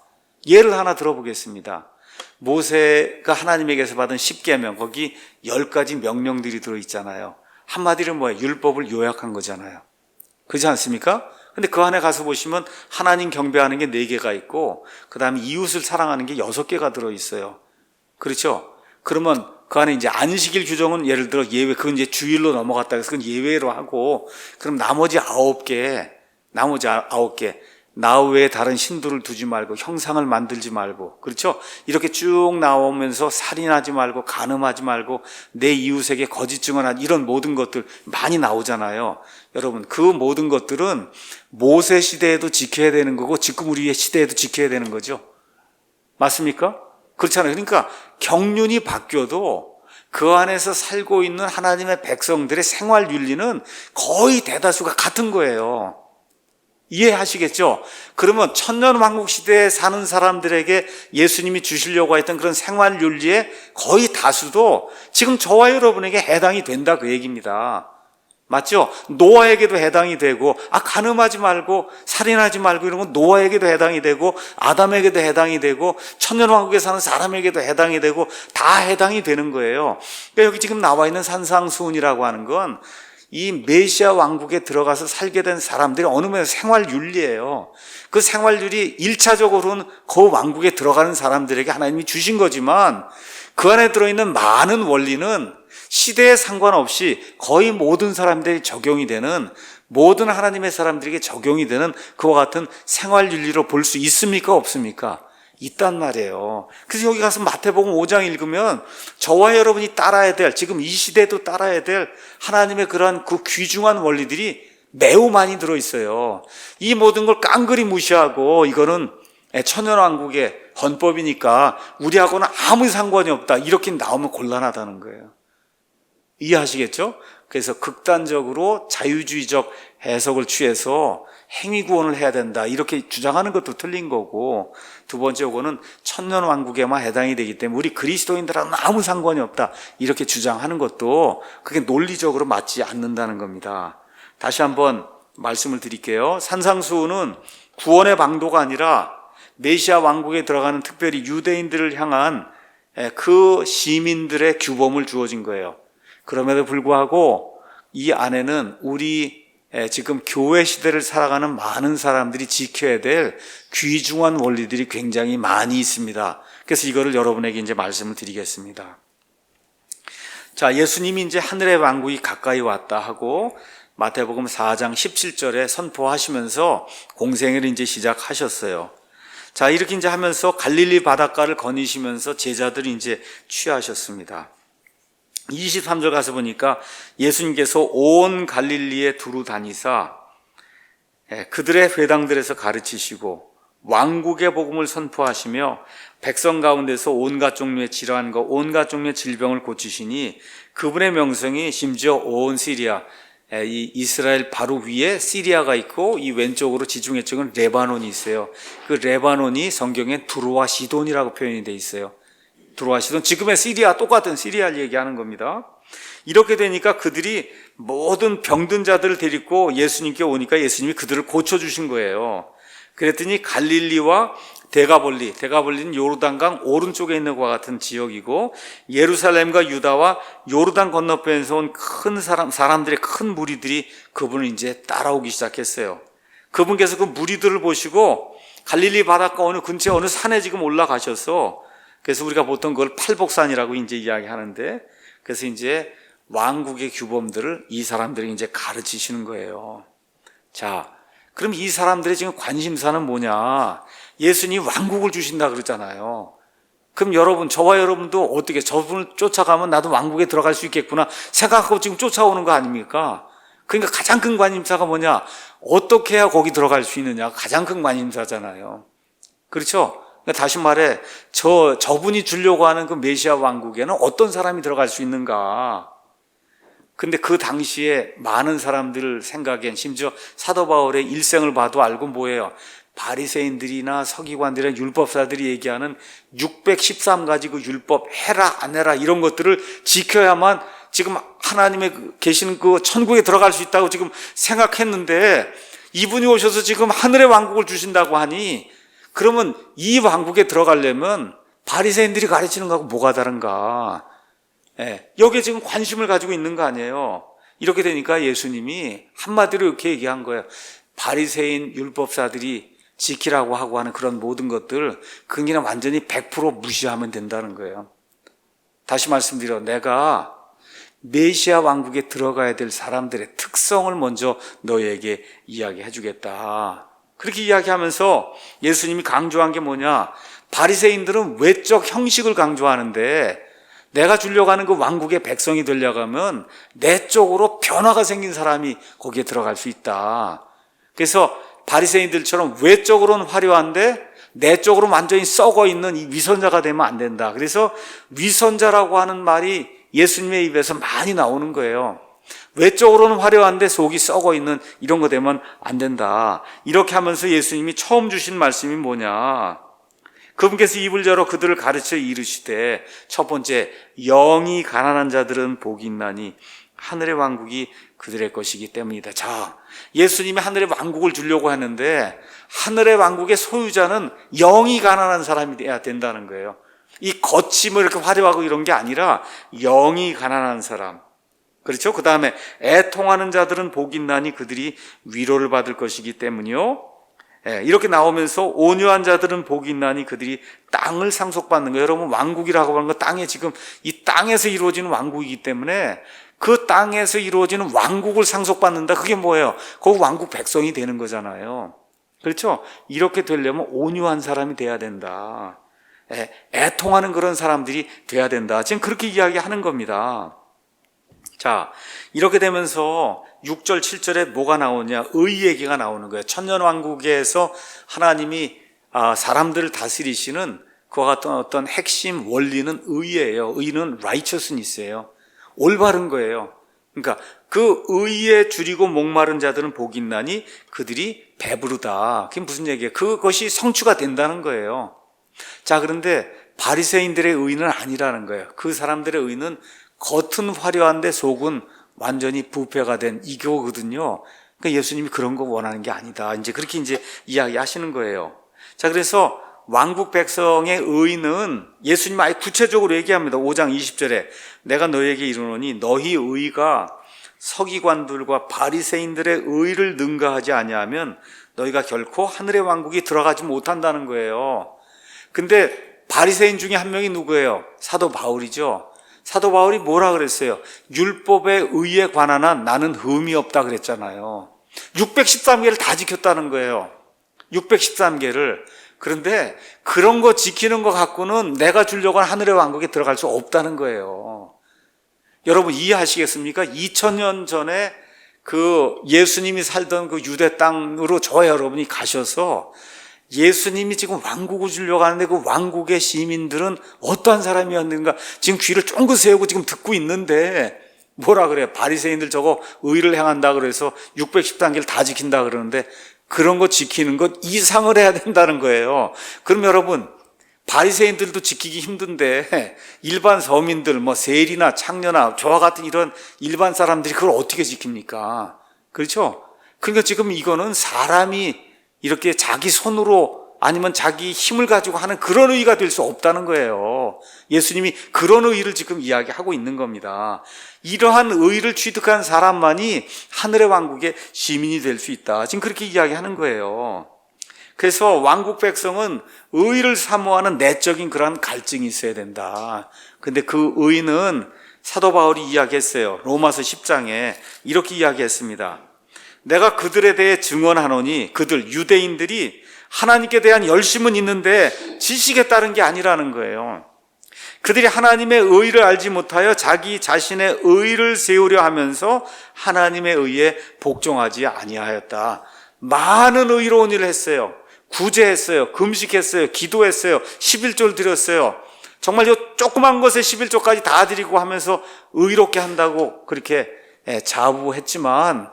예를 하나 들어보겠습니다. 모세가 하나님에게서 받은 10계명 거기 10가지 명령들이 들어있잖아요. 한마디로 뭐예요? 율법을 요약한 거잖아요. 그렇지 않습니까? 근데 그 안에 가서 보시면 하나님 경배하는 게 4개가 있고 그 다음에 이웃을 사랑하는 게 6개가 들어있어요. 그렇죠? 그러면 그 안에 이제 안식일 규정은 예를 들어 예외, 그건 이제 주일로 넘어갔다 해서 그건 예외로 하고 그럼 나머지 9개 나머지 9개. 나 외에 다른 신들을 두지 말고 형상을 만들지 말고, 그렇죠? 이렇게 쭉 나오면서 살인하지 말고 간음하지 말고 내 이웃에게 거짓 증언하지, 이런 모든 것들 많이 나오잖아요. 여러분, 그 모든 것들은 모세 시대에도 지켜야 되는 거고 지금 우리의 시대에도 지켜야 되는 거죠. 맞습니까? 그렇잖아요. 그러니까 경륜이 바뀌어도 그 안에서 살고 있는 하나님의 백성들의 생활 윤리는 거의 대다수가 같은 거예요. 이해하시겠죠? 그러면 천년왕국 시대에 사는 사람들에게 예수님이 주시려고 했던 그런 생활 윤리의 거의 다수도 지금 저와 여러분에게 해당이 된다, 그 얘기입니다. 맞죠? 노아에게도 해당이 되고, 간음하지 말고 살인하지 말고 이런 건 노아에게도 해당이 되고 아담에게도 해당이 되고 천년왕국에 사는 사람에게도 해당이 되고 다 해당이 되는 거예요. 그러니까 여기 지금 나와 있는 산상수훈이라고 하는 건 이 메시아 왕국에 들어가서 살게 된 사람들이 어느 면에서 생활 윤리예요. 그 생활 윤리 1차적으로는 그 왕국에 들어가는 사람들에게 하나님이 주신 거지만 그 안에 들어있는 많은 원리는 시대에 상관없이 거의 모든 사람들이 적용이 되는, 모든 하나님의 사람들에게 적용이 되는 그와 같은 생활 윤리로 볼 수 있습니까? 없습니까? 있단 말이에요. 그래서 여기 가서 마태복음 5장 읽으면 저와 여러분이 따라야 될, 지금 이 시대도 따라야 될 하나님의 그러한 그 귀중한 원리들이 매우 많이 들어있어요. 이 모든 걸 깡그리 무시하고 이거는 천년왕국의 헌법이니까 우리하고는 아무 상관이 없다, 이렇게 나오면 곤란하다는 거예요. 이해하시겠죠? 그래서 극단적으로 자유주의적 해석을 취해서 행위구원을 해야 된다, 이렇게 주장하는 것도 틀린 거고, 두 번째 요거는 천년왕국에만 해당이 되기 때문에 우리 그리스도인들하고는 아무 상관이 없다, 이렇게 주장하는 것도 그게 논리적으로 맞지 않는다는 겁니다. 다시 한번 말씀을 드릴게요. 산상수훈은 구원의 방도가 아니라 메시아 왕국에 들어가는 특별히 유대인들을 향한 그 시민들의 규범을 주어진 거예요. 그럼에도 불구하고 이 안에는 우리 지금 교회 시대를 살아가는 많은 사람들이 지켜야 될 귀중한 원리들이 굉장히 많이 있습니다. 그래서 이거를 여러분에게 이제 말씀을 드리겠습니다. 자, 예수님이 이제 하늘의 왕국이 가까이 왔다 하고 마태복음 4장 17절에 선포하시면서 공생을 이제 시작하셨어요. 자, 이렇게 이제 하면서 갈릴리 바닷가를 거니시면서 제자들이 이제 취하셨습니다. 23절 가서 보니까 예수님께서 온 갈릴리에 두루 다니사 그들의 회당들에서 가르치시고 왕국의 복음을 선포하시며 백성 가운데서 온갖 종류의 질환과 온갖 종류의 질병을 고치시니 그분의 명성이 심지어 온 시리아, 이 이스라엘 바로 위에 시리아가 있고 이 왼쪽으로 지중해 쪽은 레바논이 있어요. 그 레바논이 성경에 두로와 시돈이라고 표현이 되어 있어요. 두로와 시돈, 지금의 시리아, 똑같은 시리아를 얘기하는 겁니다. 이렇게 되니까 그들이 모든 병든 자들을 데리고 예수님께 오니까 예수님이 그들을 고쳐주신 거예요. 그랬더니 갈릴리와 데가볼리는 요르단강 오른쪽에 있는 것과 같은 지역이고, 예루살렘과 유다와 요르단 건너편에서 온 큰 사람들의 큰 무리들이 그분을 이제 따라오기 시작했어요. 그분께서 그 무리들을 보시고 갈릴리 바닷가 어느 근처에 어느 산에 지금 올라가셔서, 그래서 우리가 보통 그걸 팔복산이라고 이제 이야기하는데, 그래서 이제 왕국의 규범들을 이 사람들이 이제 가르치시는 거예요. 자, 그럼 이 사람들의 지금 관심사는 뭐냐? 예수님이 왕국을 주신다 그러잖아요. 그럼 여러분, 저와 여러분도 어떻게 저분을 쫓아가면 나도 왕국에 들어갈 수 있겠구나 생각하고 지금 쫓아오는 거 아닙니까? 그러니까 가장 큰 관심사가 뭐냐? 어떻게 해야 거기 들어갈 수 있느냐? 가장 큰 관심사잖아요. 그렇죠? 그러니까 다시 말해, 저분이 주려고 하는 그 메시아 왕국에는 어떤 사람이 들어갈 수 있는가? 근데 그 당시에 많은 사람들 생각엔, 심지어 사도 바울의 일생을 봐도 알고 뭐예요? 바리새인들이나 서기관들이나 율법사들이 얘기하는 613가지 그 율법, 해라 안 해라 이런 것들을 지켜야만 지금 하나님의 계시는 그 천국에 들어갈 수 있다고 지금 생각했는데, 이분이 오셔서 지금 하늘의 왕국을 주신다고 하니, 그러면 이 왕국에 들어가려면 바리새인들이 가르치는 거하고 뭐가 다른가? 여기에 지금 관심을 가지고 있는 거 아니에요. 이렇게 되니까 예수님이 한마디로 이렇게 얘기한 거예요. 바리새인 율법사들이 지키라고 하고 하는 그런 모든 것들 그냥 완전히 100% 무시하면 된다는 거예요. 다시 말씀드려, 내가 메시아 왕국에 들어가야 될 사람들의 특성을 먼저 너에게 이야기해 주겠다. 그렇게 이야기하면서 예수님이 강조한 게 뭐냐? 바리새인들은 외적 형식을 강조하는데 내가 주려고 하는 그 왕국의 백성이 되려고 하면 내적으로 변화가 생긴 사람이 거기에 들어갈 수 있다. 그래서 바리새인들처럼 외적으로는 화려한데 내적으로 완전히 썩어 있는 이 위선자가 되면 안 된다. 그래서 위선자라고 하는 말이 예수님의 입에서 많이 나오는 거예요. 외적으로는 화려한데 속이 썩어 있는 이런 거 되면 안 된다. 이렇게 하면서 예수님이 처음 주신 말씀이 뭐냐? 그분께서 입을 열어 그들을 가르쳐 이르시되, 첫 번째, 영이 가난한 자들은 복이 있나니 하늘의 왕국이 그들의 것이기 때문이다. 자, 예수님이 하늘의 왕국을 주려고 하는데 하늘의 왕국의 소유자는 영이 가난한 사람이 돼야 된다는 거예요. 이 겉이 뭐 이렇게 화려하고 이런 게 아니라 영이 가난한 사람. 그렇죠? 그 다음에 애통하는 자들은 복이 있나니 그들이 위로를 받을 것이기 때문이요. 이렇게 나오면서 온유한 자들은 복이 있나니 그들이 땅을 상속받는 거예요. 여러분, 왕국이라고 하는 거 땅에 지금 이 땅에서 이루어지는 왕국이기 때문에 그 땅에서 이루어지는 왕국을 상속받는다. 그게 뭐예요? 그 왕국 백성이 되는 거잖아요. 그렇죠? 이렇게 되려면 온유한 사람이 돼야 된다. 애통하는 그런 사람들이 돼야 된다. 지금 그렇게 이야기하는 겁니다. 자, 이렇게 되면서 6절, 7절에 뭐가 나오냐? 의 얘기가 나오는 거예요. 천년왕국에서 하나님이 사람들을 다스리시는 그와 같은 어떤 핵심 원리는 의예요. 의는 righteousness예요. 올바른 거예요. 그러니까 그 의에 줄이고 목마른 자들은 복이 있나니 그들이 배부르다. 그게 무슨 얘기예요? 그것이 성취가 된다는 거예요. 자, 그런데 바리새인들의 의는 아니라는 거예요. 그 사람들의 의는 겉은 화려한데 속은 완전히 부패가 된 이거거든요. 그러니까 예수님이 그런 거 원하는 게 아니다. 이제 그렇게 이야기하시는 거예요. 자, 그래서 왕국 백성의 의는 예수님 아예 구체적으로 얘기합니다. 5장 20절에 내가 너희에게 이르노니 너희 의가 서기관들과 바리새인들의 의를 능가하지 아니하면 너희가 결코 하늘의 왕국에 들어가지 못한다는 거예요. 근데 바리새인 중에 한 명이 누구예요? 사도 바울이죠. 사도 바울이 뭐라 그랬어요? 율법의 의에 관한 한 나는 흠이 없다 그랬잖아요. 613개를 다 지켰다는 거예요. 613개를. 그런데 그런 거 지키는 거 갖고는 내가 주려고 하는 하늘의 왕국에 들어갈 수 없다는 거예요. 여러분 이해하시겠습니까? 2000년 전에 그 예수님이 살던 그 유대 땅으로 저와 여러분이 가셔서 예수님이 지금 왕국을 주려고 하는데 그 왕국의 시민들은 어떠한 사람이었는가 지금 귀를 쫑긋 세우고 지금 듣고 있는데 뭐라 그래요? 바리새인들 저거 의를 행한다 그래서 613개를 다 지킨다 그러는데 그런 거 지키는 것 이상을 해야 된다는 거예요. 그럼 여러분 바리새인들도 지키기 힘든데 일반 서민들 뭐 세리나 창녀나 저와 같은 이런 일반 사람들이 그걸 어떻게 지킵니까? 그렇죠? 그러니까 지금 이거는 사람이 이렇게 자기 손으로 아니면 자기 힘을 가지고 하는 그런 의가 될 수 없다는 거예요. 예수님이 그런 의를 지금 이야기하고 있는 겁니다. 이러한 의를 취득한 사람만이 하늘의 왕국의 시민이 될 수 있다. 지금 그렇게 이야기하는 거예요. 그래서 왕국 백성은 의를 사모하는 내적인 그런 갈증이 있어야 된다. 근데 그 의는 사도 바울이 이야기했어요. 로마서 10장에 이렇게 이야기했습니다. 내가 그들에 대해 증언하노니 그들 유대인들이 하나님께 대한 열심은 있는데 지식에 따른 게 아니라는 거예요. 그들이 하나님의 의를 알지 못하여 자기 자신의 의를 세우려 하면서 하나님의 의에 복종하지 아니하였다. 많은 의로운 일을 했어요. 구제했어요. 금식했어요. 기도했어요. 11조를 드렸어요. 정말 이 조그만 것에 11조까지 다 드리고 하면서 의롭게 한다고 그렇게 자부했지만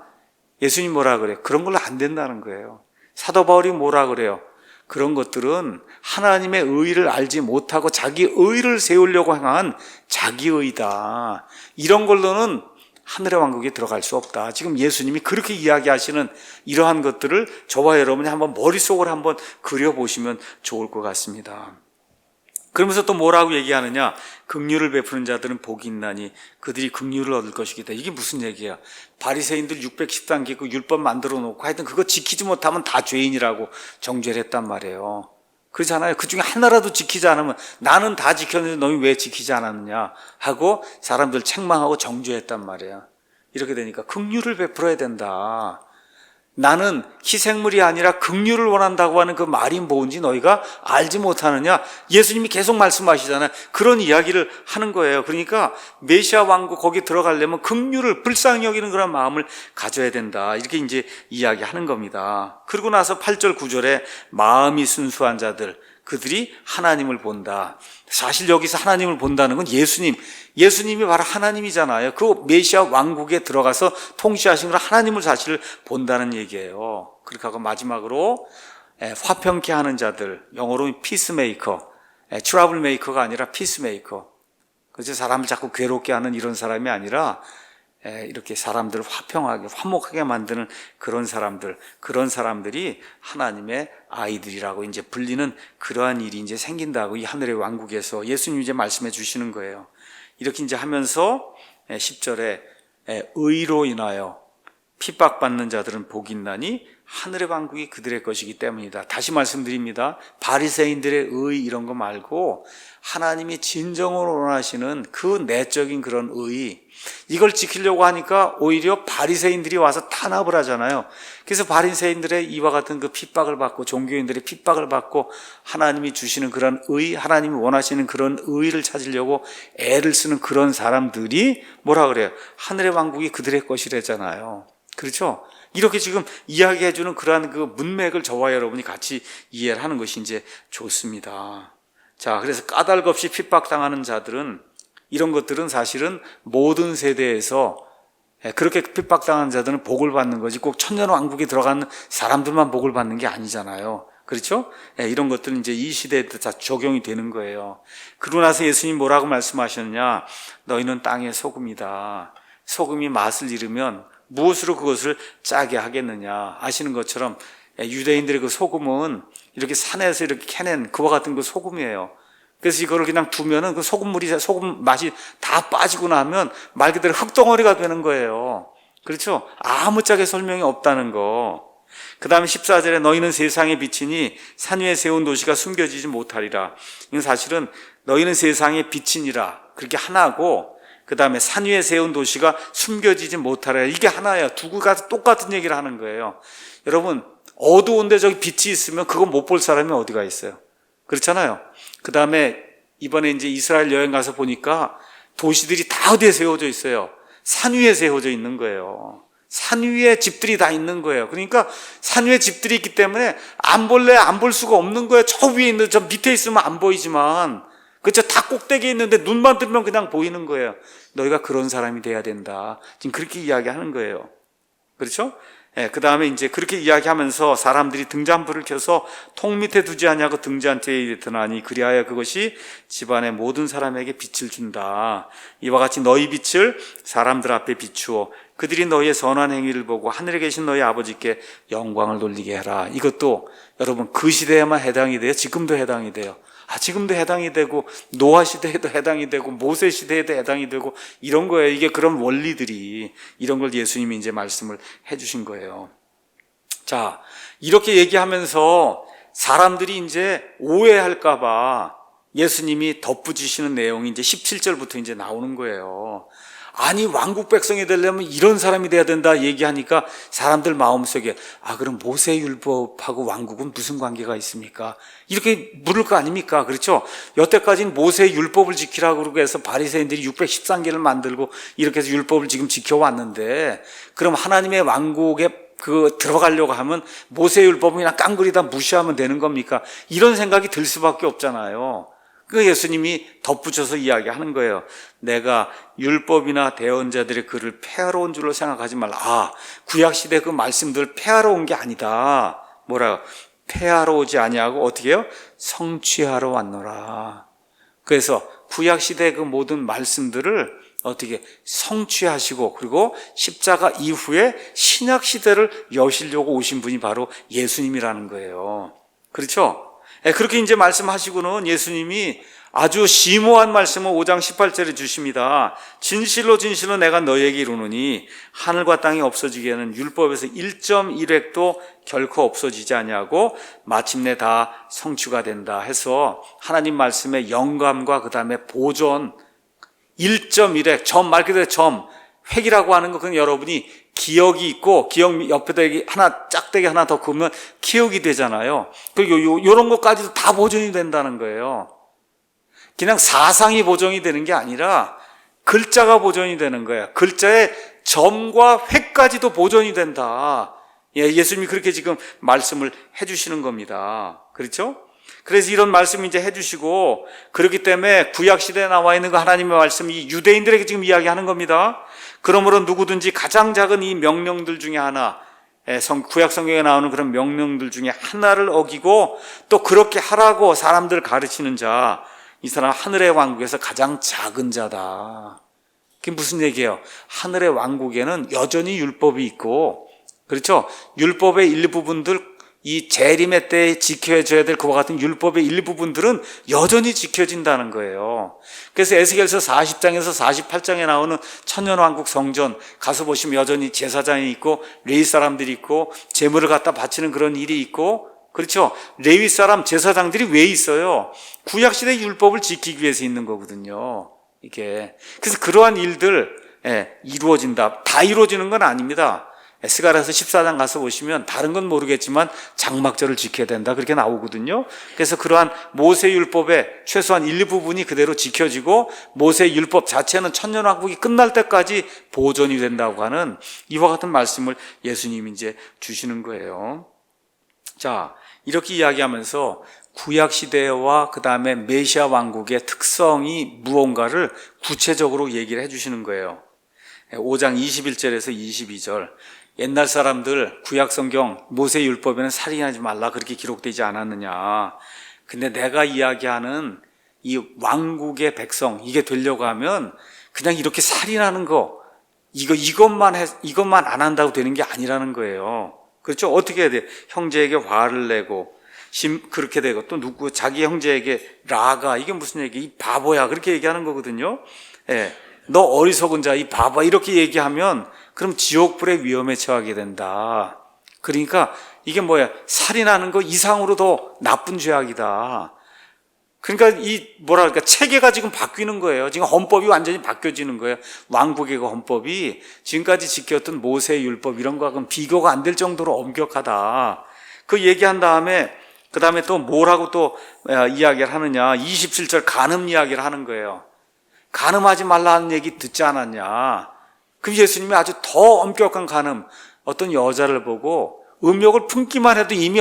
예수님 뭐라 그래요? 그런 걸로 안 된다는 거예요. 사도 바울이 뭐라 그래요? 그런 것들은 하나님의 의를 알지 못하고 자기 의를 세우려고 행한 자기 의다. 이런 걸로는 하늘의 왕국에 들어갈 수 없다. 지금 예수님이 그렇게 이야기하시는 이러한 것들을 저와 여러분이 한번 머릿속으로 한번 그려보시면 좋을 것 같습니다. 그러면서 또 뭐라고 얘기하느냐? 긍휼을 베푸는 자들은 복이 있나니 그들이 긍휼을 얻을 것이기다. 이게 무슨 얘기야? 바리새인들 613개 그 율법 만들어 놓고 하여튼 그거 지키지 못하면 다 죄인이라고 정죄를 했단 말이에요. 그렇잖아요. 그 중에 하나라도 지키지 않으면 나는 다 지켰는데 너희 왜 지키지 않았느냐 하고 사람들 책망하고 정죄했단 말이에요. 이렇게 되니까 긍휼을 베풀어야 된다. 나는 희생물이 아니라 긍휼을 원한다고 하는 그 말이 뭔지 너희가 알지 못하느냐. 예수님이 계속 말씀하시잖아요. 그런 이야기를 하는 거예요. 그러니까 메시아 왕국 거기 들어가려면 긍휼을 불쌍히 여기는 그런 마음을 가져야 된다. 이렇게 이제 이야기하는 겁니다. 그러고 나서 8절 9절에 마음이 순수한 자들, 그들이 하나님을 본다. 사실 여기서 하나님을 본다는 건 예수님이 바로 하나님이잖아요. 그 메시아 왕국에 들어가서 통치하신 걸 하나님을 사실 본다는 얘기예요. 그렇게 하고 마지막으로 화평케 하는 자들, 영어로 피스메이커, 트러블 메이커가 아니라 피스메이커. 그래서 사람을 자꾸 괴롭게 하는 이런 사람이 아니라 이렇게 사람들을 화평하게 화목하게 만드는 그런 사람들이 하나님의 아이들이라고 이제 불리는 그러한 일이 이제 생긴다고 이 하늘의 왕국에서 예수님이 이제 말씀해 주시는 거예요. 이렇게 이제 하면서 10절에 의로 인하여 핍박받는 자들은 복이 있나니 하늘의 왕국이 그들의 것이기 때문이다. 다시 말씀드립니다. 바리새인들의 의 이런 거 말고 하나님이 진정으로 원하시는 그 내적인 그런 의, 이걸 지키려고 하니까 오히려 바리새인들이 와서 탄압을 하잖아요. 그래서 바리새인들의 이와 같은 그 핍박을 받고 종교인들의 핍박을 받고 하나님이 주시는 그런 의, 하나님이 원하시는 그런 의를 찾으려고 애를 쓰는 그런 사람들이 뭐라 그래요? 하늘의 왕국이 그들의 것이래잖아요. 그렇죠? 이렇게 지금 이야기해주는 그러한 그 문맥을 저와 여러분이 같이 이해를 하는 것이 이제 좋습니다. 자, 그래서 까닭 없이 핍박당하는 자들은, 이런 것들은 사실은 모든 세대에서 그렇게 핍박당하는 자들은 복을 받는 거지 꼭 천년왕국에 들어가는 사람들만 복을 받는 게 아니잖아요. 그렇죠? 이런 것들은 이제 이 시대에 다 적용이 되는 거예요. 그러고 나서 예수님 뭐라고 말씀하셨느냐? 너희는 땅의 소금이다. 소금이 맛을 잃으면 무엇으로 그것을 짜게 하겠느냐. 아시는 것처럼 유대인들의 그 소금은 이렇게 산에서 이렇게 캐낸 그와 같은 그 소금이에요. 그래서 이거를 그냥 두면은 그 소금 맛이 다 빠지고 나면 말 그대로 흙덩어리가 되는 거예요. 그렇죠? 아무짝에 설명이 없다는 거. 그 다음에 14절에 너희는 세상의 빛이니 산 위에 세운 도시가 숨겨지지 못하리라. 이건 사실은 너희는 세상의 빛이니라. 그렇게 하나고, 그 다음에 산 위에 세운 도시가 숨겨지지 못하리라. 이게 하나예요. 두 개가 똑같은 얘기를 하는 거예요. 여러분, 어두운데 저기 빛이 있으면 그거 못 볼 사람이 어디가 있어요? 그렇잖아요. 그 다음에 이번에 이제 이스라엘 여행 가서 보니까 도시들이 다 어디에 세워져 있어요? 산 위에 세워져 있는 거예요. 산 위에 집들이 다 있는 거예요. 그러니까 산 위에 집들이 있기 때문에 안 볼 수가 없는 거예요. 저 위에 있는, 저 밑에 있으면 안 보이지만, 그렇죠? 다 꼭대기에 있는데 눈만 뜨면 그냥 보이는 거예요. 너희가 그런 사람이 돼야 된다. 지금 그렇게 이야기하는 거예요. 그렇죠? 그 다음에 이제 그렇게 이야기하면서 사람들이 등잔불을 켜서 통 밑에 두지 아니하고 등잔대에 드나니 그리하여 그것이 집안의 모든 사람에게 빛을 준다. 이와 같이 너희 빛을 사람들 앞에 비추어 그들이 너희의 선한 행위를 보고 하늘에 계신 너희 아버지께 영광을 돌리게 해라. 이것도 여러분 그 시대에만 해당이 돼요? 지금도 해당이 돼요? 지금도 해당이 되고 노아 시대에도 해당이 되고 모세 시대에도 해당이 되고 이런 거예요. 이게 그런 원리들이, 이런 걸 예수님이 이제 말씀을 해주신 거예요. 자, 이렇게 얘기하면서 사람들이 이제 오해할까 봐 예수님이 덧붙이시는 내용이 이제 17절부터 이제 나오는 거예요. 아니 왕국 백성이 되려면 이런 사람이 돼야 된다 얘기하니까 사람들 마음속에 그럼 모세율법하고 왕국은 무슨 관계가 있습니까? 이렇게 물을 거 아닙니까? 그렇죠? 여태까지는 모세율법을 지키라고 그러고 해서 바리새인들이 613개를 만들고 이렇게 해서 율법을 지금 지켜왔는데, 그럼 하나님의 왕국에 들어가려고 하면 모세율법은 그냥 깡그리다 무시하면 되는 겁니까? 이런 생각이 들 수밖에 없잖아요. 그 예수님이 덧붙여서 이야기하는 거예요. 내가 율법이나 대언자들의 글을 폐하러 온 줄로 생각하지 말라. 구약시대 그 말씀들을 폐하러 온 게 아니다. 뭐라고? 폐하러 오지 아니하고 어떻게 해요? 성취하러 왔노라. 그래서 구약시대 그 모든 말씀들을 어떻게 성취하시고, 그리고 십자가 이후에 신약시대를 여시려고 오신 분이 바로 예수님이라는 거예요. 그렇죠? 그렇게 이제 말씀하시고는 예수님이 아주 심오한 말씀을 5장 18절에 주십니다. 진실로 진실로 내가 너에게 이르노니 하늘과 땅이 없어지기에는 율법에서 1.1획도 결코 없어지지 아니하고 마침내 다 성취가 된다 해서 하나님 말씀의 영감과 그 다음에 보존 1.1획, 점, 말 그대로 점, 획이라고 하는 거 그건 여러분이 기억이 있고 기억 옆에다 하나 짝대기 하나 더 그으면 기억이 되잖아요. 그리고 요런 것까지도 다 보존이 된다는 거예요. 그냥 사상이 보존이 되는 게 아니라 글자가 보존이 되는 거예요. 글자의 점과 획까지도 보존이 된다. 예수님이 그렇게 지금 말씀을 해주시는 겁니다. 그렇죠? 그래서 이런 말씀 이제 해주시고, 그렇기 때문에 구약시대에 나와 있는 그 하나님의 말씀이 유대인들에게 지금 이야기하는 겁니다. 그러므로 누구든지 가장 작은 이 명령들 중에 하나, 구약 성경에 나오는 그런 명령들 중에 하나를 어기고 또 그렇게 하라고 사람들 가르치는 자, 이 사람 하늘의 왕국에서 가장 작은 자다. 그게 무슨 얘기예요? 하늘의 왕국에는 여전히 율법이 있고, 그렇죠? 율법의 일부분들, 이 재림의 때에 지켜져야 될 그와 같은 율법의 일부분들은 여전히 지켜진다는 거예요. 그래서 에스겔서 40장에서 48장에 나오는 천년왕국 성전 가서 보시면 여전히 제사장이 있고 레위 사람들이 있고 제물을 갖다 바치는 그런 일이 있고, 그렇죠? 레위 사람 제사장들이 왜 있어요? 구약시대 율법을 지키기 위해서 있는 거거든요. 이게. 그래서 그러한 일들 이루어진다. 다 이루어지는 건 아닙니다. 스가랴서 14장 가서 보시면 다른 건 모르겠지만 장막절을 지켜야 된다 그렇게 나오거든요. 그래서 그러한 모세율법의 최소한 일부분이 그대로 지켜지고 모세율법 자체는 천년왕국이 끝날 때까지 보존이 된다고 하는 이와 같은 말씀을 예수님이 이제 주시는 거예요. 자, 이렇게 이야기하면서 구약시대와 그 다음에 메시아 왕국의 특성이 무언가를 구체적으로 얘기를 해주시는 거예요. 5장 21절에서 22절. 옛날 사람들 구약성경 모세율법에는 살인하지 말라 그렇게 기록되지 않았느냐. 근데 내가 이야기하는 이 왕국의 백성, 이게 되려고 하면 그냥 이렇게 살인하는 거, 이것만 안 한다고 되는 게 아니라는 거예요. 그렇죠? 어떻게 해야 돼? 형제에게 화를 내고 그렇게 되고, 또 누구 자기 형제에게 라가, 이게 무슨 얘기? 이 바보야, 그렇게 얘기하는 거거든요. 너 어리석은 자, 이 바보, 이렇게 얘기하면 그럼 지옥불의 위험에 처하게 된다. 그러니까 이게 뭐야? 살인하는 거 이상으로 더 나쁜 죄악이다. 그러니까 체계가 지금 바뀌는 거예요. 지금 헌법이 완전히 바뀌어지는 거예요. 왕국의 그 헌법이 지금까지 지켰던 모세의 율법 이런 거하고는 비교가 안 될 정도로 엄격하다. 그 얘기한 다음에 그 다음에 또 뭐라고 또 이야기를 하느냐. 27절 간음 이야기를 하는 거예요. 간음하지 말라는 얘기 듣지 않았냐. 그럼 예수님이 아주 더 엄격한 간음, 어떤 여자를 보고 음욕을 품기만 해도 이미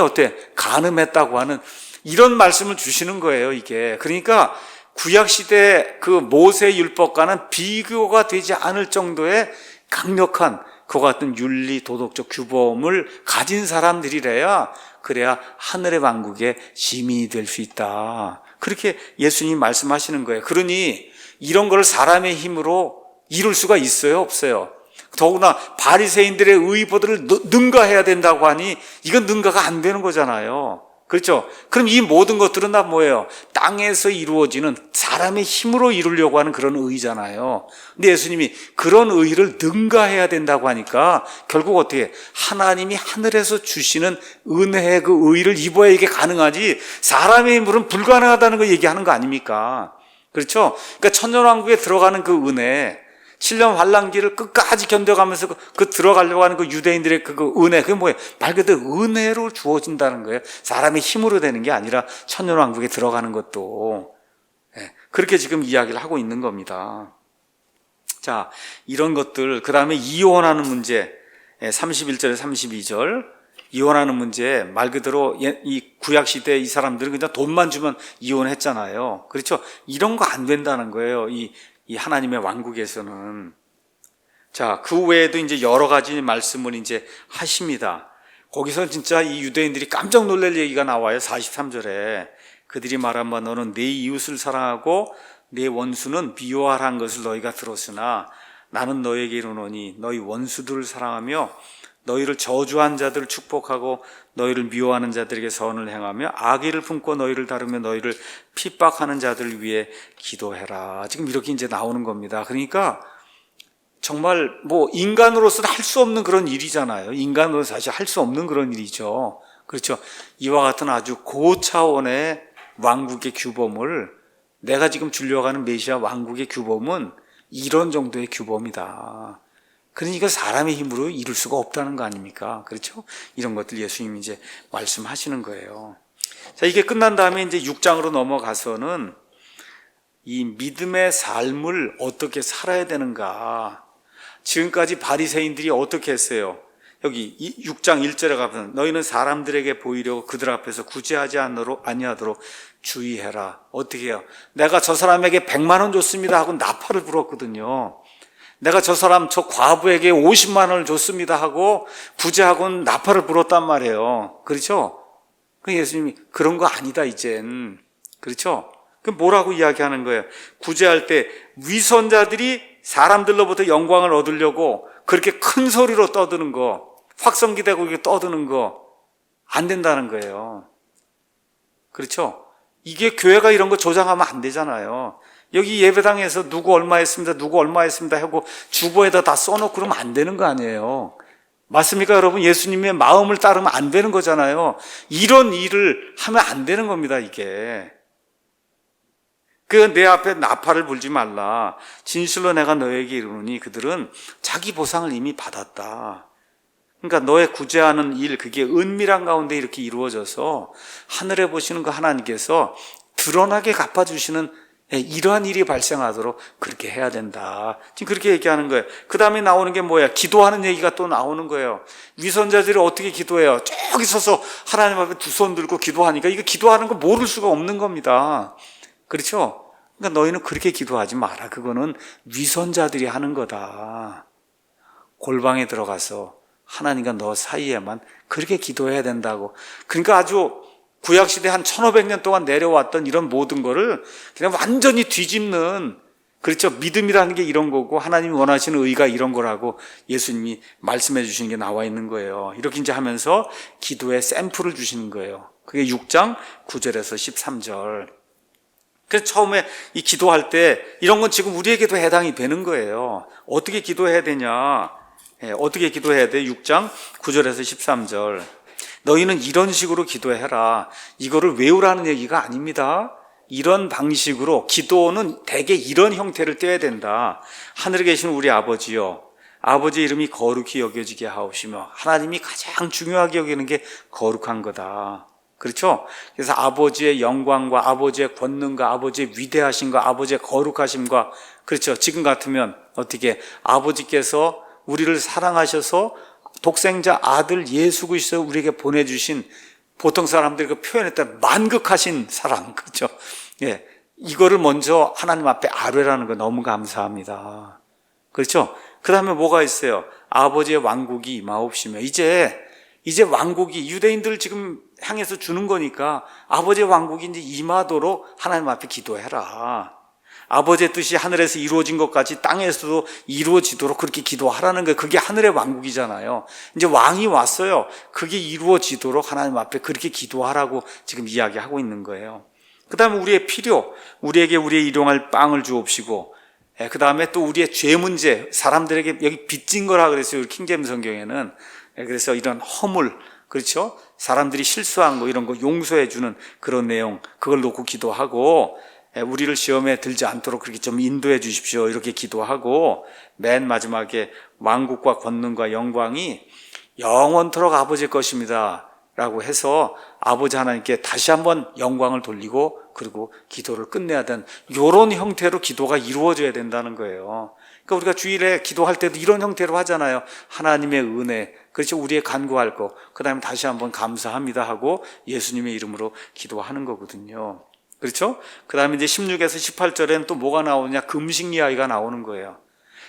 간음했다고 하는 이런 말씀을 주시는 거예요, 이게. 그러니까 구약시대 그 모세 율법과는 비교가 되지 않을 정도의 강력한 그와 같은 윤리, 도덕적 규범을 가진 사람들이래야, 그래야 하늘의 왕국의 시민이 될 수 있다. 그렇게 예수님이 말씀하시는 거예요. 그러니 이런 걸 사람의 힘으로 이룰 수가 있어요, 없어요? 더구나 바리새인들의 의보들을 능가해야 된다고 하니 이건 능가가 안 되는 거잖아요. 그렇죠? 그럼 이 모든 것들은 다 뭐예요? 땅에서 이루어지는 사람의 힘으로 이루려고 하는 그런 의잖아요. 근데 예수님이 그런 의를 능가해야 된다고 하니까 결국 어떻게 하나님이 하늘에서 주시는 은혜의 그 의를 입어야 이게 가능하지, 사람의 힘으로는 불가능하다는 거 얘기하는 거 아닙니까? 그렇죠? 그러니까 천년왕국에 들어가는 그 은혜, 7년 환란기를 끝까지 견뎌가면서 그 들어가려고 하는 그 유대인들의 그 은혜, 그게 뭐예요? 말 그대로 은혜로 주어진다는 거예요. 사람의 힘으로 되는 게 아니라 천년왕국에 들어가는 것도. 그렇게 지금 이야기를 하고 있는 겁니다. 자, 이런 것들, 그 다음에 이혼하는 문제, 31절에 32절. 이혼하는 문제, 말 그대로 이 구약시대 이 사람들은 그냥 돈만 주면 이혼했잖아요. 그렇죠? 이런 거 안 된다는 거예요. 이 하나님의 왕국에서는. 자, 그 외에도 이제 여러 가지 말씀을 이제 하십니다. 거기서 진짜 이 유대인들이 깜짝 놀랄 얘기가 나와요. 43절에. 그들이 말한 바 너는 내 이웃을 사랑하고 내 원수는 미워하라는 것을 너희가 들었으나 나는 너에게 이르노니 너희 원수들을 사랑하며 너희를 저주한 자들을 축복하고 너희를 미워하는 자들에게 선을 행하며 악의를 품고 너희를 다루며 너희를 핍박하는 자들을 위해 기도해라. 지금 이렇게 이제 나오는 겁니다. 그러니까 정말 뭐 인간으로서는 할 수 없는 그런 일이잖아요. 인간으로서 사실 할 수 없는 그런 일이죠. 그렇죠. 이와 같은 아주 고차원의 왕국의 규범을, 내가 지금 주려고 하는 메시아 왕국의 규범은 이런 정도의 규범이다. 그러니까 사람의 힘으로 이룰 수가 없다는 거 아닙니까? 그렇죠? 이런 것들 예수님이 이제 말씀하시는 거예요. 자, 이게 끝난 다음에 이제 6장으로 넘어가서는 이 믿음의 삶을 어떻게 살아야 되는가. 지금까지 바리새인들이 어떻게 했어요? 여기 6장 1절에 가면 너희는 사람들에게 보이려고 그들 앞에서 구제하지 아니하도록 주의해라. 어떻게 해요? 내가 저 사람에게 100만 원 줬습니다 하고 나팔을 불었거든요. 내가 저 과부에게 50만 원을 줬습니다 하고 구제하고는 나팔을 불었단 말이에요. 그렇죠? 그 예수님이 그런 거 아니다 이젠. 그렇죠? 그 뭐라고 이야기하는 거예요? 구제할 때 위선자들이 사람들로부터 영광을 얻으려고 그렇게 큰 소리로 떠드는 거, 확성기대고 이렇게 떠드는 거 안 된다는 거예요. 그렇죠? 이게 교회가 이런 거 조장하면 안 되잖아요. 여기 예배당에서 누구 얼마 했습니다, 누구 얼마 했습니다 하고 주보에다 다 써놓고 그러면 안 되는 거 아니에요. 맞습니까, 여러분? 예수님의 마음을 따르면 안 되는 거잖아요. 이런 일을 하면 안 되는 겁니다, 이게. 내 앞에 나팔을 불지 말라. 진실로 내가 너에게 이르노니 그들은 자기 보상을 이미 받았다. 그러니까 너의 구제하는 일, 그게 은밀한 가운데 이렇게 이루어져서 하늘에 보시는 그 하나님께서 드러나게 갚아주시는 이러한 일이 발생하도록 그렇게 해야 된다. 지금 그렇게 얘기하는 거예요. 그 다음에 나오는 게 뭐야? 기도하는 얘기가 또 나오는 거예요. 위선자들이 어떻게 기도해요? 저기 서서 하나님 앞에 두 손 들고 기도하니까 이거 기도하는 거 모를 수가 없는 겁니다. 그렇죠? 그러니까 너희는 그렇게 기도하지 마라. 그거는 위선자들이 하는 거다. 골방에 들어가서 하나님과 너 사이에만 그렇게 기도해야 된다고. 그러니까 아주 구약시대 한 1500년 동안 내려왔던 이런 모든 거를 그냥 완전히 뒤집는, 그렇죠? 믿음이라는 게 이런 거고 하나님이 원하시는 의가 이런 거라고 예수님이 말씀해 주시는 게 나와 있는 거예요. 이렇게 이제 하면서 기도의 샘플을 주시는 거예요. 그게 6장 9절에서 13절. 그래서 처음에 이 기도할 때 이런 건 지금 우리에게도 해당이 되는 거예요. 어떻게 기도해야 되냐? 어떻게 기도해야 돼? 6장 9절에서 13절. 너희는 이런 식으로 기도해라. 이거를 외우라는 얘기가 아닙니다. 이런 방식으로 기도는 대개 이런 형태를 떼야 된다. 하늘에 계신 우리 아버지요, 아버지의 이름이 거룩히 여겨지게 하옵시며, 하나님이 가장 중요하게 여기는 게 거룩한 거다. 그렇죠? 그래서 아버지의 영광과 아버지의 권능과 아버지의 위대하심과 아버지의 거룩하심과, 그렇죠? 지금 같으면 어떻게 아버지께서 우리를 사랑하셔서 독생자 아들 예수 그리스도를 우리에게 보내주신, 보통 사람들이 그 표현했다 만극하신 사랑, 그렇죠? 예, 이거를 먼저 하나님 앞에 아뢰라는 거 너무 감사합니다. 그렇죠? 그 다음에 뭐가 있어요? 아버지의 왕국이 임하옵시며. 이제 왕국이 유대인들 지금 향해서 주는 거니까 아버지의 왕국이 이제 임하도록 하나님 앞에 기도해라. 아버지의 뜻이 하늘에서 이루어진 것 같이 땅에서도 이루어지도록 그렇게 기도하라는 거예요. 그게 하늘의 왕국이잖아요. 이제 왕이 왔어요. 그게 이루어지도록 하나님 앞에 그렇게 기도하라고 지금 이야기하고 있는 거예요. 그 다음에 우리의 필요, 우리에게 우리의 일용할 빵을 주옵시고, 그 다음에 또 우리의 죄 문제, 사람들에게 여기 빚진 거라 그랬어요. 우리 킹제임스 성경에는. 그래서 이런 허물, 그렇죠? 사람들이 실수한 거 이런 거 용서해 주는 그런 내용, 그걸 놓고 기도하고, 우리를 시험에 들지 않도록 그렇게 좀 인도해 주십시오, 이렇게 기도하고, 맨 마지막에 왕국과 권능과 영광이 영원토록 아버지의 것입니다 라고 해서 아버지 하나님께 다시 한번 영광을 돌리고 그리고 기도를 끝내야 되는, 이런 형태로 기도가 이루어져야 된다는 거예요. 그러니까 우리가 주일에 기도할 때도 이런 형태로 하잖아요. 하나님의 은혜, 그렇죠? 우리의 간구할 거, 그 다음에 다시 한번 감사합니다 하고 예수님의 이름으로 기도하는 거거든요. 그렇죠? 그 다음에 이제 16에서 18절에는 또 뭐가 나오느냐? 금식 이야기가 나오는 거예요.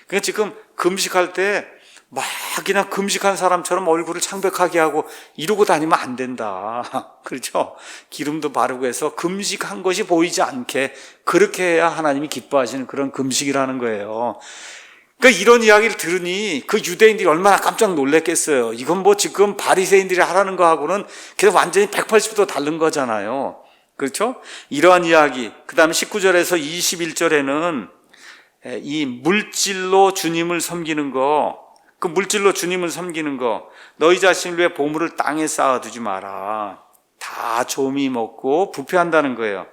그러니까 지금 금식할 때 막 그냥 금식한 사람처럼 얼굴을 창백하게 하고 이러고 다니면 안 된다. 그렇죠? 기름도 바르고 해서 금식한 것이 보이지 않게 그렇게 해야 하나님이 기뻐하시는 그런 금식이라는 거예요. 그러니까 이런 이야기를 들으니 그 유대인들이 얼마나 깜짝 놀랐겠어요. 이건 뭐 지금 바리새인들이 하라는 거하고는 그냥 완전히 180도 다른 거잖아요. 그렇죠? 이러한 이야기. 그 다음에 19절에서 21절에는 이 물질로 주님을 섬기는 거, 그 물질로 주님을 섬기는 거, 너희 자신을 위해 보물을 땅에 쌓아두지 마라. 다 조미 먹고 부패한다는 거예요.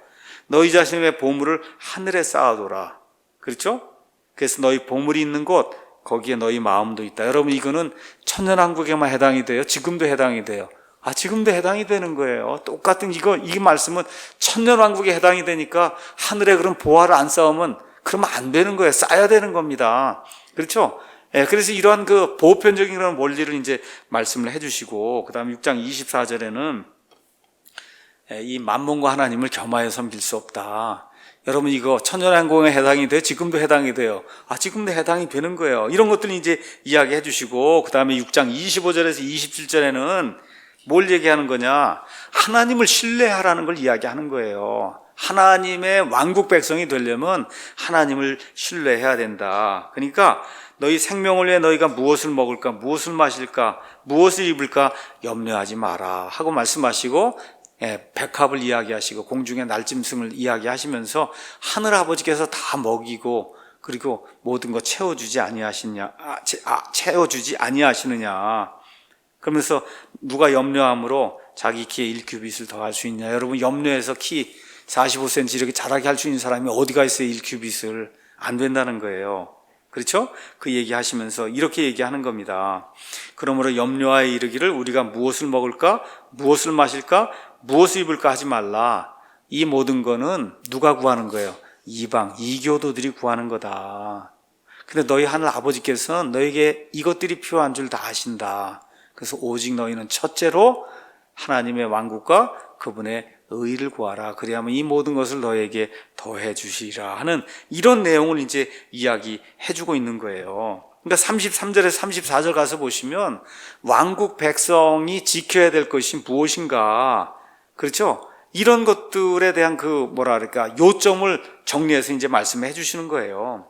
너희 자신을 위해 보물을 하늘에 쌓아둬라. 그렇죠? 그래서 너희 보물이 있는 곳, 거기에 너희 마음도 있다. 여러분, 이거는 천년왕국에만 해당이 돼요? 지금도 해당이 돼요? 지금도 해당이 되는 거예요. 똑같은 이 말씀은 천년왕국에 해당이 되니까 하늘에 그런 보화를 안 쌓으면 그러면 안 되는 거예요. 쌓아야 되는 겁니다. 그렇죠? 그래서 이러한 그 보편적인 그런 원리를 이제 말씀을 해주시고, 그 다음에 6장 24절에는 이 만몬과 하나님을 겸하여 섬길 수 없다. 여러분, 이거 천년왕국에 해당이 돼요? 지금도 해당이 돼요? 지금도 해당이 되는 거예요. 이런 것들을 이제 이야기해 주시고, 그 다음에 6장 25절에서 27절에는 뭘 얘기하는 거냐? 하나님을 신뢰하라는 걸 이야기하는 거예요. 하나님의 왕국 백성이 되려면 하나님을 신뢰해야 된다. 그러니까 너희 생명을 위해 너희가 무엇을 먹을까, 무엇을 마실까, 무엇을 입을까 염려하지 마라 하고 말씀하시고, 백합을 이야기하시고 공중의 날짐승을 이야기하시면서 하늘 아버지께서 다 먹이고 그리고 모든 거 채워주지 아니하시느냐. 그러면서 누가 염려함으로 자기 키에 1큐빗을 더할 수 있냐. 여러분, 염려해서 키 45cm 이렇게 자라게 할 수 있는 사람이 어디가 있어요? 1큐빗을. 안 된다는 거예요. 그렇죠? 그 얘기하시면서 이렇게 얘기하는 겁니다. 그러므로 염려하여 이르기를 우리가 무엇을 먹을까? 무엇을 마실까? 무엇을 입을까 하지 말라. 이 모든 거는 누가 구하는 거예요? 이방, 이교도들이 구하는 거다. 근데 너희 하늘 아버지께서는 너에게 이것들이 필요한 줄 다 아신다. 그래서 오직 너희는 첫째로 하나님의 왕국과 그분의 의를 구하라. 그리하면 이 모든 것을 너에게 더해 주시리라 하는 이런 내용을 이제 이야기해 주고 있는 거예요. 그러니까 33절에서 34절 가서 보시면 왕국 백성이 지켜야 될 것이 무엇인가. 그렇죠? 이런 것들에 대한 요점을 정리해서 이제 말씀해 주시는 거예요.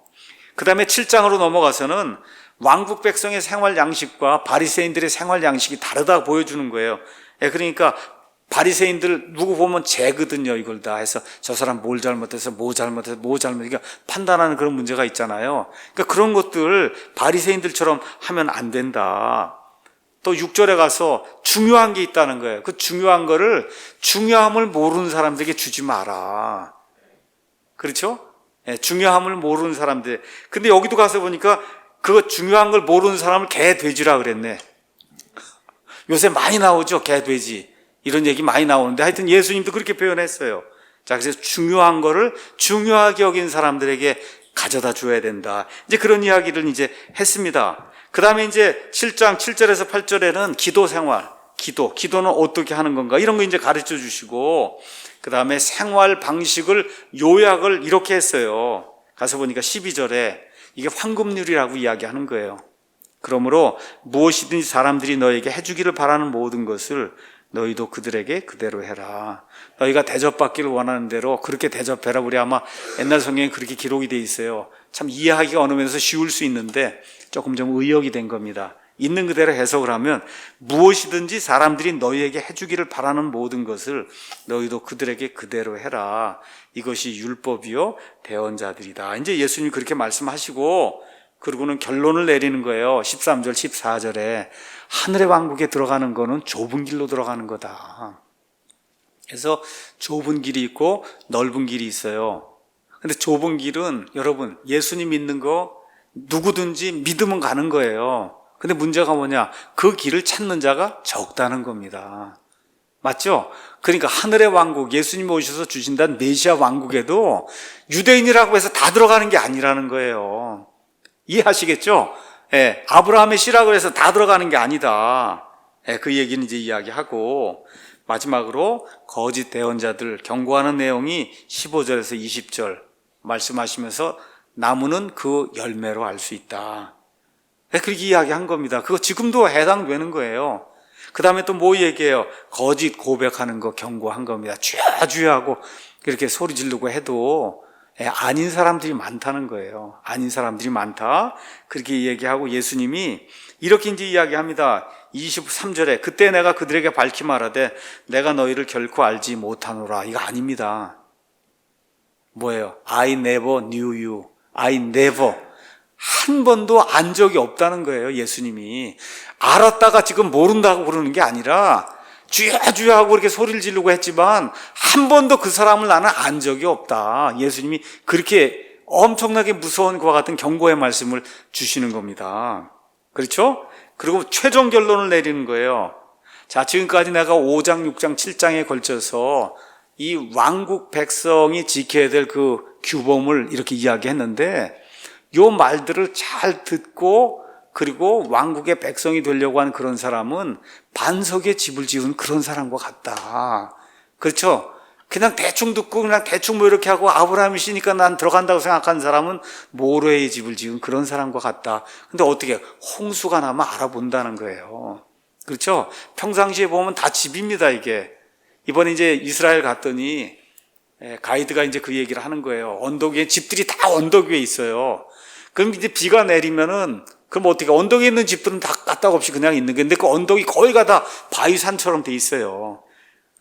그 다음에 7장으로 넘어가서는 왕국 백성의 생활 양식과 바리새인들의 생활 양식이 다르다 보여주는 거예요. 그러니까 바리새인들 누구 보면 죄거든요. 이걸 다 해서 저 사람 뭘 잘못해서 뭐 잘못해서 그러니까 판단하는 그런 문제가 있잖아요. 그러니까 그런 것들 바리새인들처럼 하면 안 된다. 또 6절에 가서 중요한 게 있다는 거예요. 그 중요한 거를 중요함을 모르는 사람들에게 주지 마라. 그렇죠? 중요함을 모르는 사람들. 근데 여기도 가서 보니까 그 중요한 걸 모르는 사람을 개, 돼지라 그랬네. 요새 많이 나오죠, 개, 돼지. 이런 얘기 많이 나오는데 하여튼 예수님도 그렇게 표현했어요. 자, 그래서 중요한 거를 중요하게 여긴 사람들에게 가져다 줘야 된다. 이제 그런 이야기를 이제 했습니다. 그 다음에 이제 7장 7절에서 8절에는 기도 생활, 기도는 어떻게 하는 건가 이런 거 이제 가르쳐 주시고, 그 다음에 생활 방식을 요약을 이렇게 했어요. 가서 보니까 12절에 이게 황금률이라고 이야기하는 거예요. 그러므로 무엇이든지 사람들이 너에게 해주기를 바라는 모든 것을 너희도 그들에게 그대로 해라. 너희가 대접받기를 원하는 대로 그렇게 대접해라. 우리 아마 옛날 성경에 그렇게 기록이 돼 있어요. 참 이해하기가 어느 면에서 쉬울 수 있는데 조금 좀 의역이 된 겁니다. 있는 그대로 해석을 하면 무엇이든지 사람들이 너희에게 해주기를 바라는 모든 것을 너희도 그들에게 그대로 해라. 이것이 율법이요 대언자들이다. 이제 예수님이 그렇게 말씀하시고 그리고는 결론을 내리는 거예요. 13절 14절에 하늘의 왕국에 들어가는 거는 좁은 길로 들어가는 거다. 그래서 좁은 길이 있고 넓은 길이 있어요. 근데 좁은 길은 여러분 예수님 믿는 거 누구든지 믿으면 가는 거예요. 근데 문제가 뭐냐? 그 길을 찾는 자가 적다는 겁니다. 맞죠? 그러니까 하늘의 왕국, 예수님이 오셔서 주신다는 메시아 왕국에도 유대인이라고 해서 다 들어가는 게 아니라는 거예요. 이해하시겠죠? 아브라함의 씨라고 해서 다 들어가는 게 아니다. 그 얘기는 이제 이야기하고, 마지막으로 거짓 대언자들 경고하는 내용이 15절에서 20절 말씀하시면서 나무는 그 열매로 알 수 있다. 그렇게 이야기한 겁니다. 그거 지금도 해당되는 거예요. 그 다음에 또 뭐 얘기해요? 거짓 고백하는 거 경고한 겁니다. 주여 주여 하고 그렇게 소리 지르고 해도 아닌 사람들이 많다는 거예요. 아닌 사람들이 많다. 그렇게 얘기하고 예수님이 이렇게 이제 이야기합니다. 23절에 그때 내가 그들에게 밝히 말하되 내가 너희를 결코 알지 못하노라. 이거 아닙니다. 뭐예요? I never knew you. I never. 한 번도 안 적이 없다는 거예요. 예수님이. 알았다가 지금 모른다고 그러는 게 아니라 주여 주여 하고 이렇게 소리를 지르고 했지만 한 번도 그 사람을 나는 안 적이 없다. 예수님이 그렇게 엄청나게 무서운 그와 같은 경고의 말씀을 주시는 겁니다. 그렇죠? 그리고 최종 결론을 내리는 거예요. 자, 지금까지 내가 5장, 6장, 7장에 걸쳐서 이 왕국 백성이 지켜야 될 그 규범을 이렇게 이야기했는데 요 말들을 잘 듣고 그리고 왕국의 백성이 되려고 하는 그런 사람은 반석에 집을 지은 그런 사람과 같다. 그렇죠? 그냥 대충 듣고 그냥 대충 뭐 이렇게 하고 아브라함이시니까 난 들어간다고 생각한 사람은 모래에 집을 지은 그런 사람과 같다. 근데 어떻게 홍수가 나면 알아본다는 거예요. 그렇죠? 평상시에 보면 다 집입니다, 이게. 이번에 이제 이스라엘 갔더니 가이드가 이제 그 얘기를 하는 거예요. 언덕 위에 집들이 다 언덕 위에 있어요. 그럼 이제 비가 내리면은 그럼 어떻게 언덕에 있는 집들은 다 까딱없이 그냥 있는 건데 그 언덕이 거기가 다 바위산처럼 돼 있어요.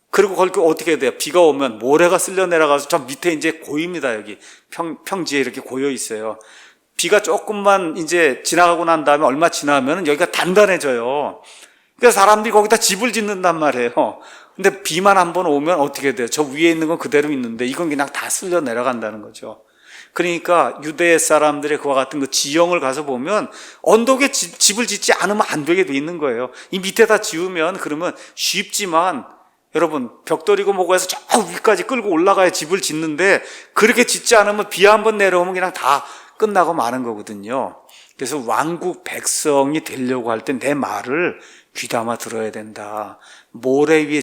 그리고 거기 어떻게 돼요? 비가 오면 모래가 쓸려 내려가서 저 밑에 이제 고입니다. 여기 평지에 이렇게 고여 있어요. 비가 조금만 이제 지나가고 난 다음에 얼마 지나면 여기가 단단해져요. 그러니까 사람들이 거기다 집을 짓는단 말이에요. 근데 비만 한번 오면 어떻게 돼요? 저 위에 있는 건 그대로 있는데 이건 그냥 다 쓸려 내려간다는 거죠. 그러니까 유대 사람들의 그와 같은 그 지형을 가서 보면 언덕에 집을 짓지 않으면 안 되게 돼 있는 거예요. 이 밑에다 지으면 그러면 쉽지만 여러분 벽돌이고 뭐고 해서 저 위까지 끌고 올라가야 집을 짓는데 그렇게 짓지 않으면 비 한번 내려오면 그냥 다 끝나고 마는 거거든요. 그래서 왕국 백성이 되려고 할 때 내 말을 귀담아 들어야 된다. 모래 위에